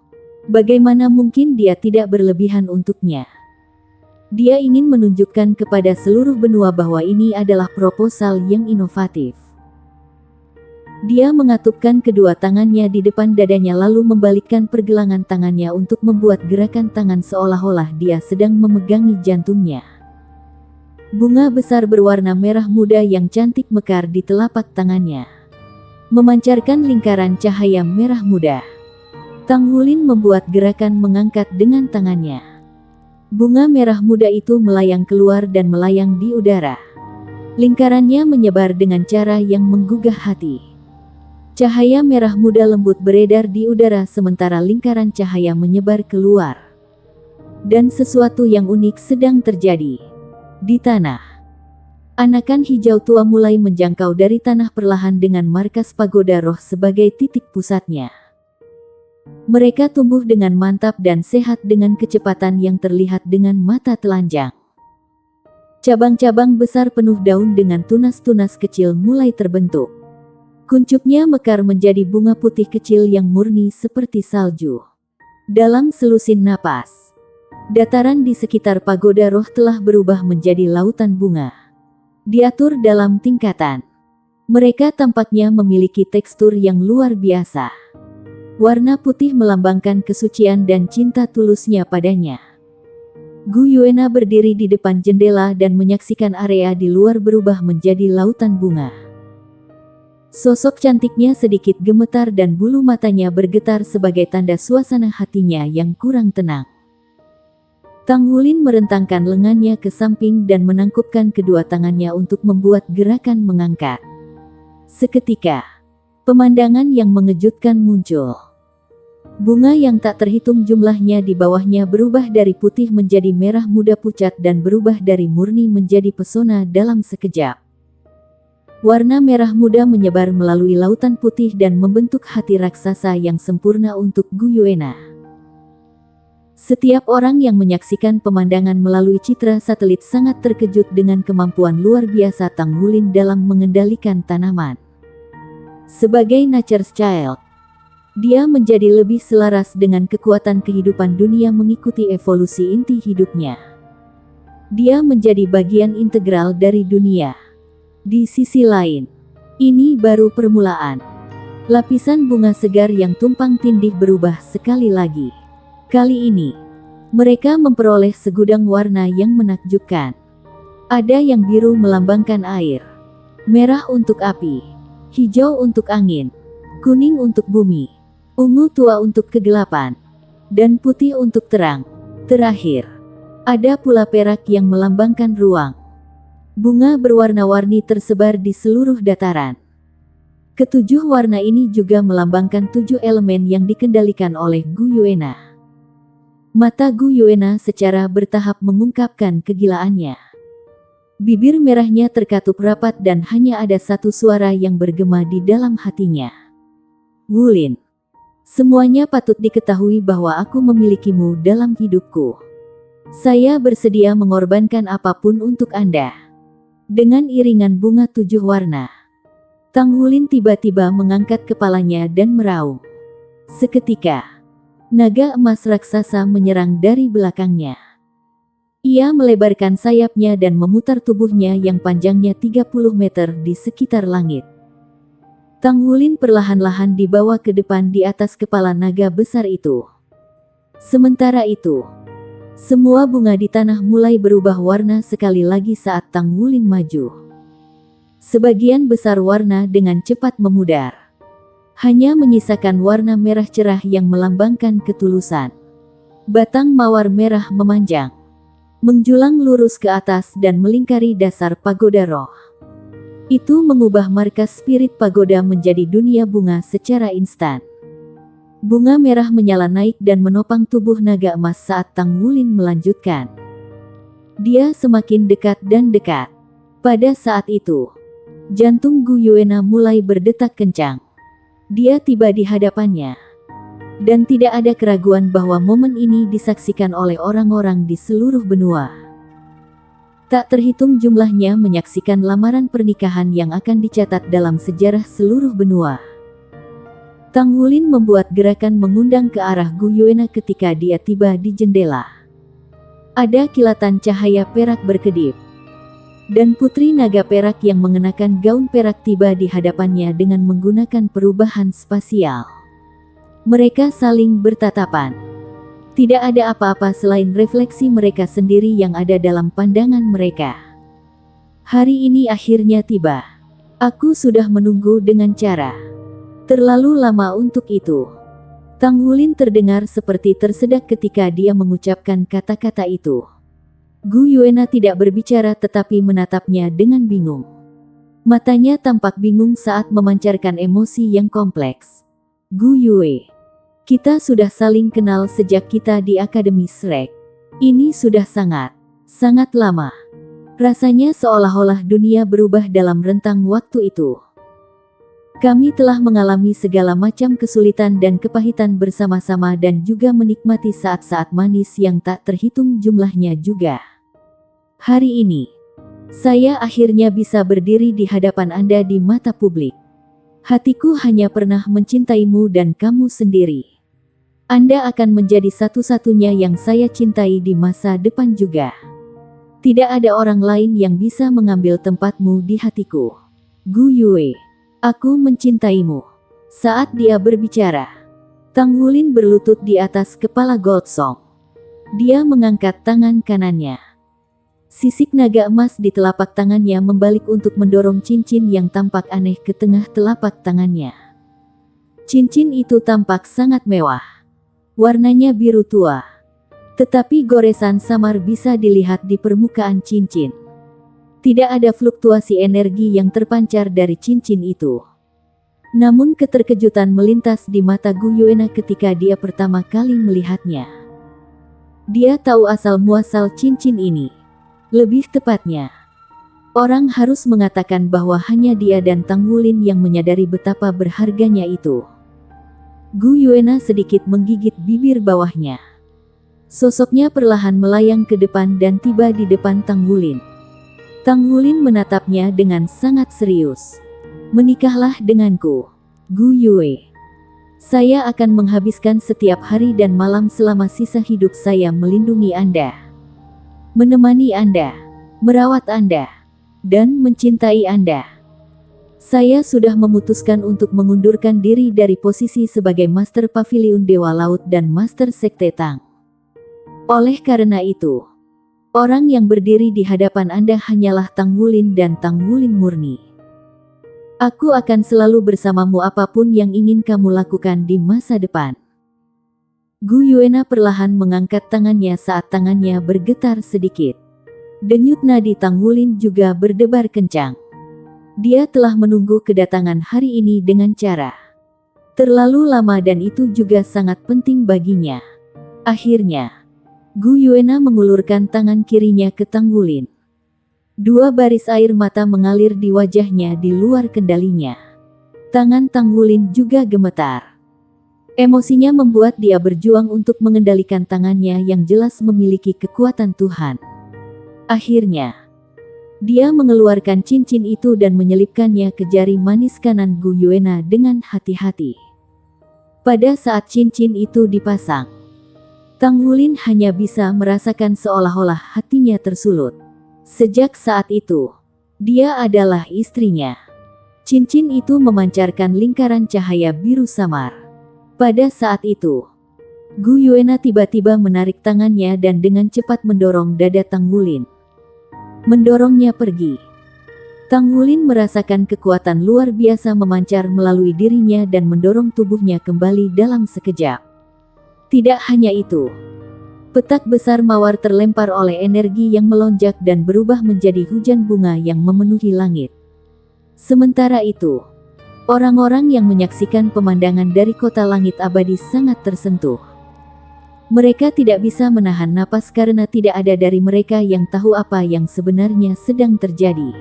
bagaimana mungkin dia tidak berlebihan untuknya? Dia ingin menunjukkan kepada seluruh benua bahwa ini adalah proposal yang inovatif. Dia mengatupkan kedua tangannya di depan dadanya lalu membalikkan pergelangan tangannya untuk membuat gerakan tangan seolah-olah dia sedang memegangi jantungnya. Bunga besar berwarna merah muda yang cantik mekar di telapak tangannya, memancarkan lingkaran cahaya merah muda. Tang Wulin membuat gerakan mengangkat dengan tangannya. Bunga merah muda itu melayang keluar dan melayang di udara. Lingkarannya menyebar dengan cara yang menggugah hati. Cahaya merah muda lembut beredar di udara sementara lingkaran cahaya menyebar keluar. Dan sesuatu yang unik sedang terjadi. Di tanah, anakan hijau tua mulai menjangkau dari tanah perlahan dengan markas pagoda roh sebagai titik pusatnya. Mereka tumbuh dengan mantap dan sehat dengan kecepatan yang terlihat dengan mata telanjang. Cabang-cabang besar penuh daun dengan tunas-tunas kecil mulai terbentuk. Kuncupnya mekar menjadi bunga putih kecil yang murni seperti salju. Dalam selusin napas, dataran di sekitar pagoda roh telah berubah menjadi lautan bunga. Diatur dalam tingkatan. Mereka tampaknya memiliki tekstur yang luar biasa. Warna putih melambangkan kesucian dan cinta tulusnya padanya. Gu Yuena berdiri di depan jendela dan menyaksikan area di luar berubah menjadi lautan bunga. Sosok cantiknya sedikit gemetar dan bulu matanya bergetar sebagai tanda suasana hatinya yang kurang tenang. Tang Wulin merentangkan lengannya ke samping dan menangkupkan kedua tangannya untuk membuat gerakan mengangkat. Seketika, pemandangan yang mengejutkan muncul. Bunga yang tak terhitung jumlahnya di bawahnya berubah dari putih menjadi merah muda pucat dan berubah dari murni menjadi pesona dalam sekejap. Warna merah muda menyebar melalui lautan putih dan membentuk hati raksasa yang sempurna untuk Gu Yuena. Setiap orang yang menyaksikan pemandangan melalui citra satelit sangat terkejut dengan kemampuan luar biasa Tang Wulin dalam mengendalikan tanaman. Sebagai nature's child, dia menjadi lebih selaras dengan kekuatan kehidupan dunia mengikuti evolusi inti hidupnya. Dia menjadi bagian integral dari dunia. Di sisi lain, ini baru permulaan. Lapisan bunga segar yang tumpang tindih berubah sekali lagi. Kali ini, mereka memperoleh segudang warna yang menakjubkan. Ada yang biru melambangkan air, merah untuk api, hijau untuk angin, kuning untuk bumi, ungu tua untuk kegelapan, dan putih untuk terang. Terakhir, ada pula perak yang melambangkan ruang. Bunga berwarna-warni tersebar di seluruh dataran. Ketujuh warna ini juga melambangkan 7 elemen yang dikendalikan oleh Gu Yuena. Mata Gu Yuena secara bertahap mengungkapkan kegilaannya. Bibir merahnya terkatup rapat dan hanya ada satu suara yang bergema di dalam hatinya. Wulin, semuanya patut diketahui bahwa aku memilikimu dalam hidupku. Saya bersedia mengorbankan apapun untuk Anda. Dengan iringan bunga 7 warna, Tang Wulin tiba-tiba mengangkat kepalanya dan meraung. Seketika, naga emas raksasa menyerang dari belakangnya. Ia melebarkan sayapnya dan memutar tubuhnya yang panjangnya 30 meter di sekitar langit. Tang Wulin perlahan-lahan dibawa ke depan di atas kepala naga besar itu. Sementara itu, semua bunga di tanah mulai berubah warna sekali lagi saat Tang Wulin maju. Sebagian besar warna dengan cepat memudar. Hanya menyisakan warna merah cerah yang melambangkan ketulusan. Batang mawar merah memanjang, menjulang lurus ke atas dan melingkari dasar pagoda roh. Itu mengubah markas spirit pagoda menjadi dunia bunga secara instan. Bunga merah menyala naik dan menopang tubuh naga emas saat Tang Wulin melanjutkan. Dia semakin dekat dan dekat. Pada saat itu, jantung Gu Yuena mulai berdetak kencang. Dia tiba di hadapannya. Dan tidak ada keraguan bahwa momen ini disaksikan oleh orang-orang di seluruh benua. Tak terhitung jumlahnya menyaksikan lamaran pernikahan yang akan dicatat dalam sejarah seluruh benua. Tang Wulin membuat gerakan mengundang ke arah Gu Yuena ketika dia tiba di jendela. Ada kilatan cahaya perak berkedip. Dan putri naga perak yang mengenakan gaun perak tiba di hadapannya dengan menggunakan perubahan spasial. Mereka saling bertatapan. Tidak ada apa-apa selain refleksi mereka sendiri yang ada dalam pandangan mereka. Hari ini akhirnya tiba. Aku sudah menunggu dengan cara terlalu lama untuk itu. Tang Wulin terdengar seperti tersedak ketika dia mengucapkan kata-kata itu. Gu Yuena tidak berbicara tetapi menatapnya dengan bingung. Matanya tampak bingung saat memancarkan emosi yang kompleks. Gu Yue, kita sudah saling kenal sejak kita di Akademi Shrek. Ini sudah sangat lama. Rasanya seolah-olah dunia berubah dalam rentang waktu itu. Kami telah mengalami segala macam kesulitan dan kepahitan bersama-sama dan juga menikmati saat-saat manis yang tak terhitung jumlahnya juga. Hari ini, saya akhirnya bisa berdiri di hadapan Anda di mata publik. Hatiku hanya pernah mencintaimu dan kamu sendiri. Anda akan menjadi satu-satunya yang saya cintai di masa depan juga. Tidak ada orang lain yang bisa mengambil tempatmu di hatiku. Gu Yue, aku mencintaimu. Saat dia berbicara, Tang Wulin berlutut di atas kepala Goldsong. Dia mengangkat tangan kanannya. Sisik naga emas di telapak tangannya membalik untuk mendorong cincin yang tampak aneh ke tengah telapak tangannya. Cincin itu tampak sangat mewah. Warnanya biru tua. Tetapi goresan samar bisa dilihat di permukaan cincin. Tidak ada fluktuasi energi yang terpancar dari cincin itu. Namun keterkejutan melintas di mata Gu Yuena ketika dia pertama kali melihatnya. Dia tahu asal-muasal cincin ini. Lebih tepatnya, orang harus mengatakan bahwa hanya dia dan Tang Wulin yang menyadari betapa berharganya itu. Gu Yuena sedikit menggigit bibir bawahnya. Sosoknya perlahan melayang ke depan dan tiba di depan Tang Wulin. Tang Wulin menatapnya dengan sangat serius. Menikahlah denganku, Gu Yue. Saya akan menghabiskan setiap hari dan malam selama sisa hidup saya melindungi Anda, menemani Anda, merawat Anda, dan mencintai Anda. Saya sudah memutuskan untuk mengundurkan diri dari posisi sebagai Master Paviliun Dewa Laut dan Master Sekte Tang. Oleh karena itu, orang yang berdiri di hadapan Anda hanyalah Tang Wulin dan Tang Wulin murni. Aku akan selalu bersamamu apapun yang ingin kamu lakukan di masa depan. Gu Yuena perlahan mengangkat tangannya saat tangannya bergetar sedikit. Denyut nadi Tang Wulin juga berdebar kencang. Dia telah menunggu kedatangan hari ini dengan cara terlalu lama dan itu juga sangat penting baginya. Akhirnya, Gu Yuena mengulurkan tangan kirinya ke Tang Wulin. Dua baris air mata mengalir di wajahnya di luar kendalinya. Tangan Tang Wulin juga gemetar. Emosinya membuat dia berjuang untuk mengendalikan tangannya yang jelas memiliki kekuatan Tuhan. Akhirnya, dia mengeluarkan cincin itu dan menyelipkannya ke jari manis kanan Gu Yuena dengan hati-hati. Pada saat cincin itu dipasang, Tang Wulin hanya bisa merasakan seolah-olah hatinya tersulut. Sejak saat itu, dia adalah istrinya. Cincin itu memancarkan lingkaran cahaya biru samar. Pada saat itu, Gu Yuena tiba-tiba menarik tangannya dan dengan cepat mendorong dada Tang Wulin. Mendorongnya pergi. Tang Wulin merasakan kekuatan luar biasa memancar melalui dirinya dan mendorong tubuhnya kembali dalam sekejap. Tidak hanya itu, Petak besar mawar terlempar oleh energi yang melonjak dan berubah menjadi hujan bunga yang memenuhi langit. Sementara itu, orang-orang yang menyaksikan pemandangan dari kota langit abadi sangat tersentuh. Mereka tidak bisa menahan napas karena tidak ada dari mereka yang tahu apa yang sebenarnya sedang terjadi.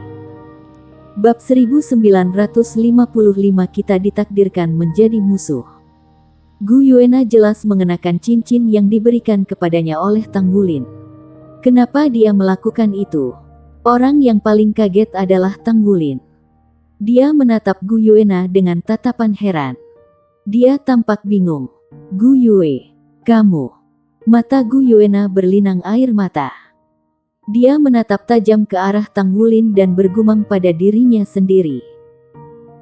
Bab 1955 kita ditakdirkan menjadi musuh. Gu Yuena jelas mengenakan cincin yang diberikan kepadanya oleh Tang Wulin. Kenapa dia melakukan itu? Orang yang paling kaget adalah Tang Wulin. Dia menatap Gu Yuena dengan tatapan heran. Dia tampak bingung. Gu Yue, kamu. Mata Gu Yuena berlinang air mata. Dia menatap tajam ke arah Tang Wulin dan bergumam pada dirinya sendiri.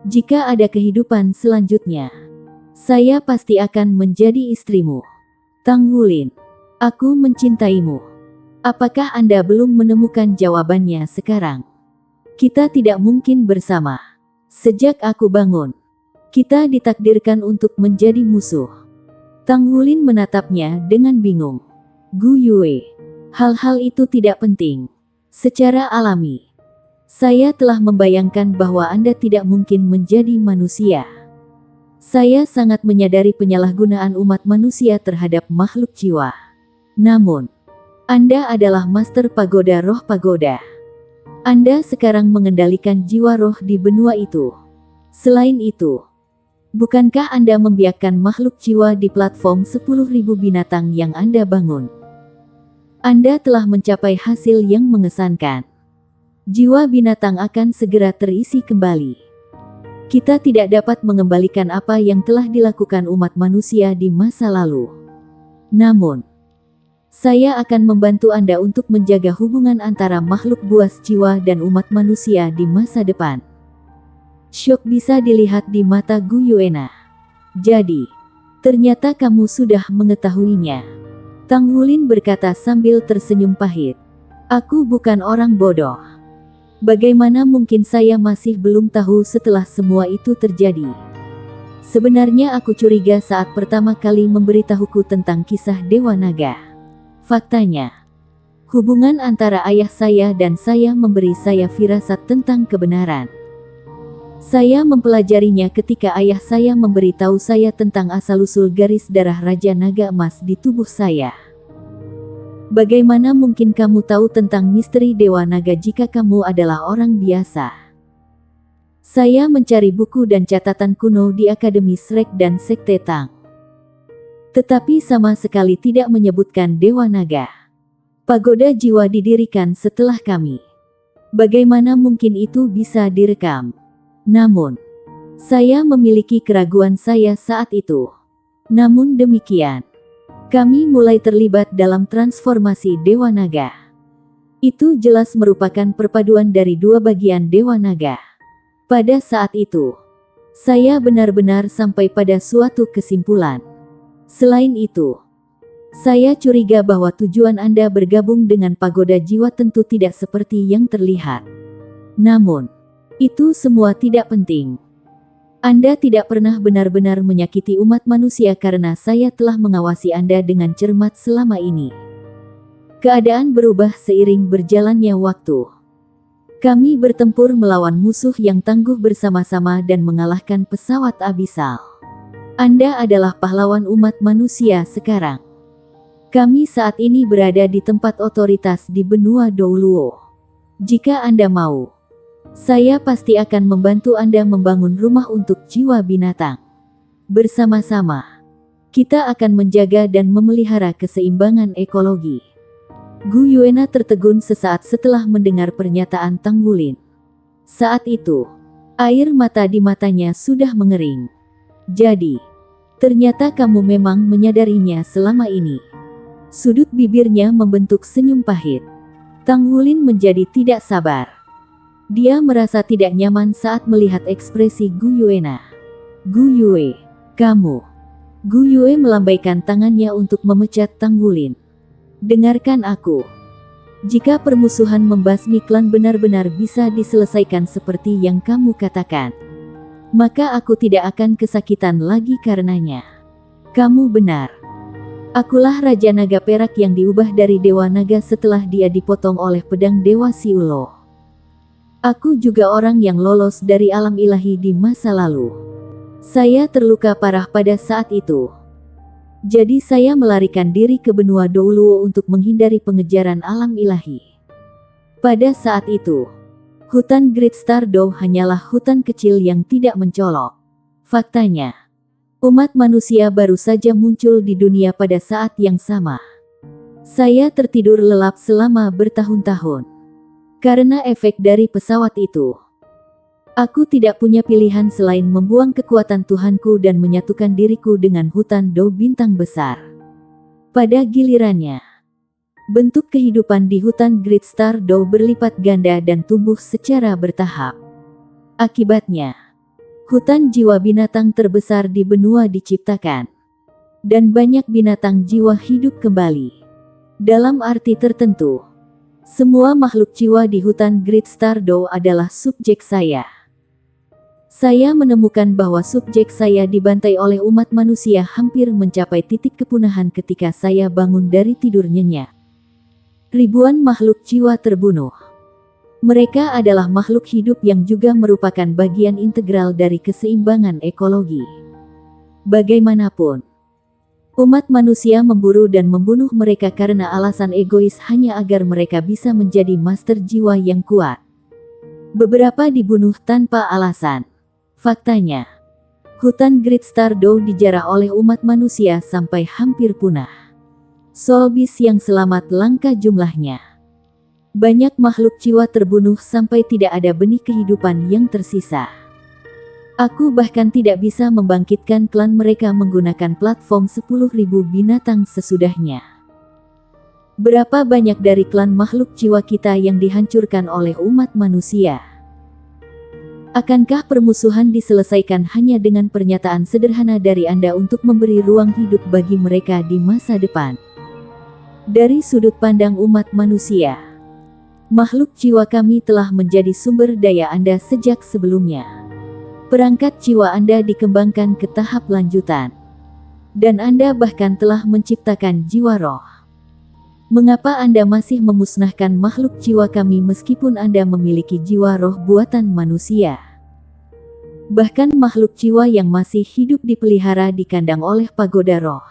Jika ada kehidupan selanjutnya, saya pasti akan menjadi istrimu. Tang Wulin, aku mencintaimu. Apakah Anda belum menemukan jawabannya sekarang? Kita tidak mungkin bersama. Sejak aku bangun, kita ditakdirkan untuk menjadi musuh. Tang Wulin menatapnya dengan bingung. Gu Yue, hal-hal itu tidak penting. Secara alami, saya telah membayangkan bahwa Anda tidak mungkin menjadi manusia. Saya sangat menyadari penyalahgunaan umat manusia terhadap makhluk jiwa. Namun, Anda adalah Master Pagoda Roh Pagoda. Anda sekarang mengendalikan jiwa roh di benua itu. Selain itu, bukankah Anda membiarkan makhluk jiwa di platform 10.000 binatang yang Anda bangun? Anda telah mencapai hasil yang mengesankan. Jiwa binatang akan segera terisi kembali. Kita tidak dapat mengembalikan apa yang telah dilakukan umat manusia di masa lalu. Namun, saya akan membantu Anda untuk menjaga hubungan antara makhluk buas jiwa dan umat manusia di masa depan. Syok bisa dilihat di mata Gu Yuena. Jadi, ternyata kamu sudah mengetahuinya. Tang Wulin berkata sambil tersenyum pahit. Aku bukan orang bodoh. Bagaimana mungkin saya masih belum tahu setelah semua itu terjadi? Sebenarnya aku curiga saat pertama kali memberitahuku tentang kisah Dewa Naga. Faktanya, hubungan antara ayah saya dan saya memberi saya firasat tentang kebenaran. Saya mempelajarinya ketika ayah saya memberitahu saya tentang asal-usul garis darah Raja Naga Emas di tubuh saya. Bagaimana mungkin kamu tahu tentang misteri Dewa Naga jika kamu adalah orang biasa? Saya mencari buku dan catatan kuno di Akademi Shrek dan Sekte Tang. Tetapi sama sekali tidak menyebutkan Dewa Naga. Pagoda jiwa didirikan setelah kami. Bagaimana mungkin itu bisa direkam? Namun, saya memiliki keraguan saya saat itu. Namun demikian, kami mulai terlibat dalam transformasi Dewa Naga. Itu jelas merupakan perpaduan dari dua bagian Dewa Naga. Pada saat itu, saya benar-benar sampai pada suatu kesimpulan. Selain itu, saya curiga bahwa tujuan Anda bergabung dengan pagoda jiwa tentu tidak seperti yang terlihat. Namun, itu semua tidak penting. Anda tidak pernah benar-benar menyakiti umat manusia karena saya telah mengawasi Anda dengan cermat selama ini. Keadaan berubah seiring berjalannya waktu. Kami bertempur melawan musuh yang tangguh bersama-sama dan mengalahkan pesawat abisal. Anda adalah pahlawan umat manusia sekarang. Kami saat ini berada di tempat otoritas di benua Douluo. Jika Anda mau, saya pasti akan membantu Anda membangun rumah untuk jiwa binatang. Bersama-sama, kita akan menjaga dan memelihara keseimbangan ekologi. Gu Yuena tertegun sesaat setelah mendengar pernyataan Tang Wulin. Saat itu, air mata di matanya sudah mengering. Jadi, ternyata kamu memang menyadarinya selama ini. Sudut bibirnya membentuk senyum pahit. Tang Wulin menjadi tidak sabar. Dia merasa tidak nyaman saat melihat ekspresi Gu Yuena. Gu Yue, kamu. Gu Yue melambaikan tangannya untuk memecat Tang Wulin. Dengarkan aku. Jika permusuhan membasmi klan benar-benar bisa diselesaikan seperti yang kamu katakan, maka aku tidak akan kesakitan lagi karenanya. Kamu benar. Akulah Raja Naga Perak yang diubah dari Dewa Naga setelah dia dipotong oleh pedang Dewa Siulo. Aku juga orang yang lolos dari alam ilahi di masa lalu. Saya terluka parah pada saat itu. Jadi saya melarikan diri ke benua Douluo untuk menghindari pengejaran alam ilahi. Pada saat itu, hutan Great Stardow hanyalah hutan kecil yang tidak mencolok. Faktanya, umat manusia baru saja muncul di dunia pada saat yang sama. Saya tertidur lelap selama bertahun-tahun. Karena efek dari pesawat itu, aku tidak punya pilihan selain membuang kekuatan Tuhanku dan menyatukan diriku dengan hutan Dow bintang besar. Pada gilirannya, bentuk kehidupan di hutan Great Stardow berlipat ganda dan tumbuh secara bertahap. Akibatnya, hutan jiwa binatang terbesar di benua diciptakan. Dan banyak binatang jiwa hidup kembali. Dalam arti tertentu, semua makhluk jiwa di hutan Great Stardow adalah subjek saya. Saya menemukan bahwa subjek saya dibantai oleh umat manusia hampir mencapai titik kepunahan ketika saya bangun dari tidur nyenyak. Ribuan makhluk jiwa terbunuh. Mereka adalah makhluk hidup yang juga merupakan bagian integral dari keseimbangan ekologi. Bagaimanapun, umat manusia memburu dan membunuh mereka karena alasan egois hanya agar mereka bisa menjadi master jiwa yang kuat. Beberapa dibunuh tanpa alasan. Faktanya, hutan Great Stardow dijarah oleh umat manusia sampai hampir punah. Soulbeast yang selamat langka jumlahnya. Banyak makhluk jiwa terbunuh sampai tidak ada benih kehidupan yang tersisa. Aku bahkan tidak bisa membangkitkan klan mereka menggunakan platform 10.000 binatang sesudahnya. Berapa banyak dari klan makhluk jiwa kita yang dihancurkan oleh umat manusia? Akankah permusuhan diselesaikan hanya dengan pernyataan sederhana dari Anda untuk memberi ruang hidup bagi mereka di masa depan? Dari sudut pandang umat manusia, makhluk jiwa kami telah menjadi sumber daya Anda sejak sebelumnya. Perangkat jiwa Anda dikembangkan ke tahap lanjutan. Dan Anda bahkan telah menciptakan jiwa roh. Mengapa Anda masih memusnahkan makhluk jiwa kami meskipun Anda memiliki jiwa roh buatan manusia? Bahkan makhluk jiwa yang masih hidup dipelihara di kandang oleh pagoda roh.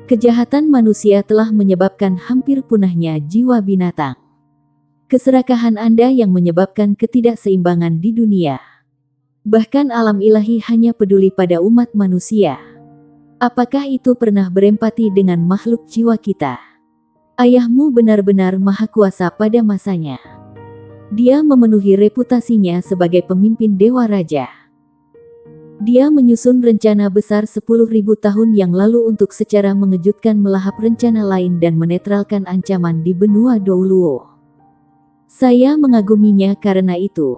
Kejahatan manusia telah menyebabkan hampir punahnya jiwa binatang. Keserakahan Anda yang menyebabkan ketidakseimbangan di dunia. Bahkan alam ilahi hanya peduli pada umat manusia. Apakah itu pernah berempati dengan makhluk jiwa kita? Ayahmu benar-benar maha kuasa pada masanya. Dia memenuhi reputasinya sebagai pemimpin Dewa Raja. Dia menyusun rencana besar 10.000 tahun yang lalu untuk secara mengejutkan melahap rencana lain dan menetralkan ancaman di benua Douluo. Saya mengaguminya karena itu.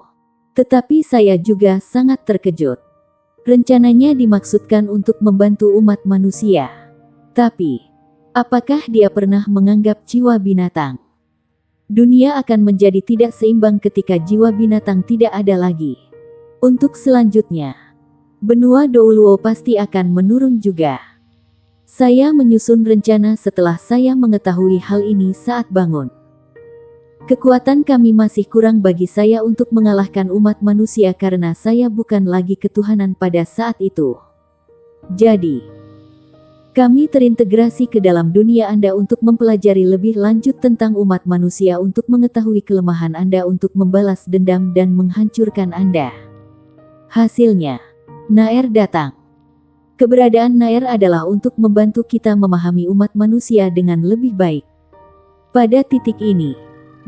Tetapi saya juga sangat terkejut. Rencananya dimaksudkan untuk membantu umat manusia. Tapi, apakah dia pernah menganggap jiwa binatang? Dunia akan menjadi tidak seimbang ketika jiwa binatang tidak ada lagi. Untuk selanjutnya, benua Douluo pasti akan menurun juga. Saya menyusun rencana setelah saya mengetahui hal ini saat bangun. Kekuatan kami masih kurang bagi saya untuk mengalahkan umat manusia karena saya bukan lagi ketuhanan pada saat itu. Jadi, kami terintegrasi ke dalam dunia Anda untuk mempelajari lebih lanjut tentang umat manusia untuk mengetahui kelemahan Anda untuk membalas dendam dan menghancurkan Anda. Hasilnya, Naer datang. Keberadaan Naer adalah untuk membantu kita memahami umat manusia dengan lebih baik. Pada titik ini,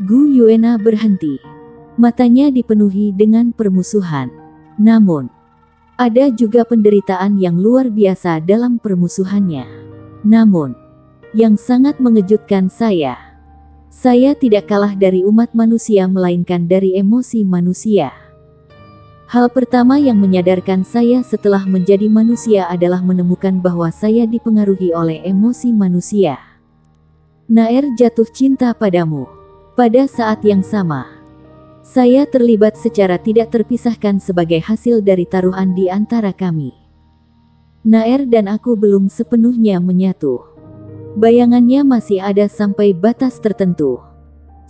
Gu Yuena berhenti. Matanya dipenuhi dengan permusuhan. Namun, ada juga penderitaan yang luar biasa dalam permusuhannya. Namun, yang sangat mengejutkan saya tidak kalah dari umat manusia melainkan dari emosi manusia. Hal pertama yang menyadarkan saya setelah menjadi manusia adalah menemukan bahwa saya dipengaruhi oleh emosi manusia. Naer jatuh cinta padamu. Pada saat yang sama, saya terlibat secara tidak terpisahkan sebagai hasil dari taruhan di antara kami. Naer dan aku belum sepenuhnya menyatu. Bayangannya masih ada sampai batas tertentu.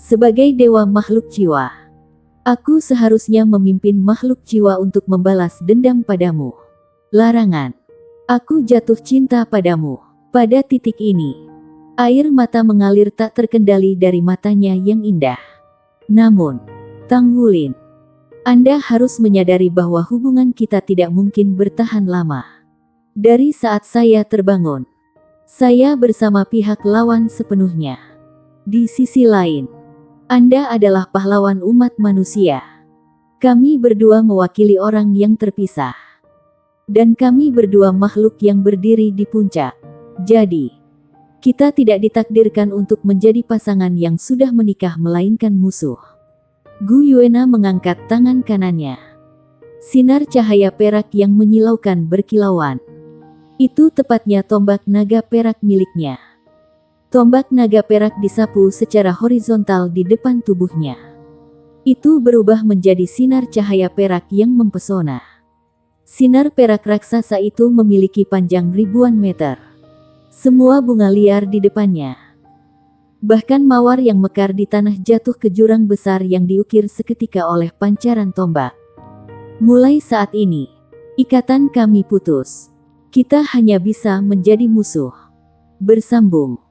Sebagai dewa makhluk jiwa, aku seharusnya memimpin makhluk jiwa untuk membalas dendam padamu. Larangan. Aku jatuh cinta padamu. Pada titik ini, air mata mengalir tak terkendali dari matanya yang indah. Namun, Tang Wulin, Anda harus menyadari bahwa hubungan kita tidak mungkin bertahan lama. Dari saat saya terbangun, saya bersama pihak lawan sepenuhnya. Di sisi lain, Anda adalah pahlawan umat manusia. Kami berdua mewakili orang yang terpisah. Dan kami berdua makhluk yang berdiri di puncak. Jadi, kita tidak ditakdirkan untuk menjadi pasangan yang sudah menikah melainkan musuh. Gu Yuena mengangkat tangan kanannya. Sinar cahaya perak yang menyilaukan berkilauan. Itu tepatnya tombak naga perak miliknya. Tombak naga perak disapu secara horizontal di depan tubuhnya. Itu berubah menjadi sinar cahaya perak yang mempesona. Sinar perak raksasa itu memiliki panjang ribuan meter. Semua bunga liar di depannya. Bahkan mawar yang mekar di tanah jatuh ke jurang besar yang diukir seketika oleh pancaran tombak. Mulai saat ini, ikatan kami putus. Kita hanya bisa menjadi musuh. Bersambung.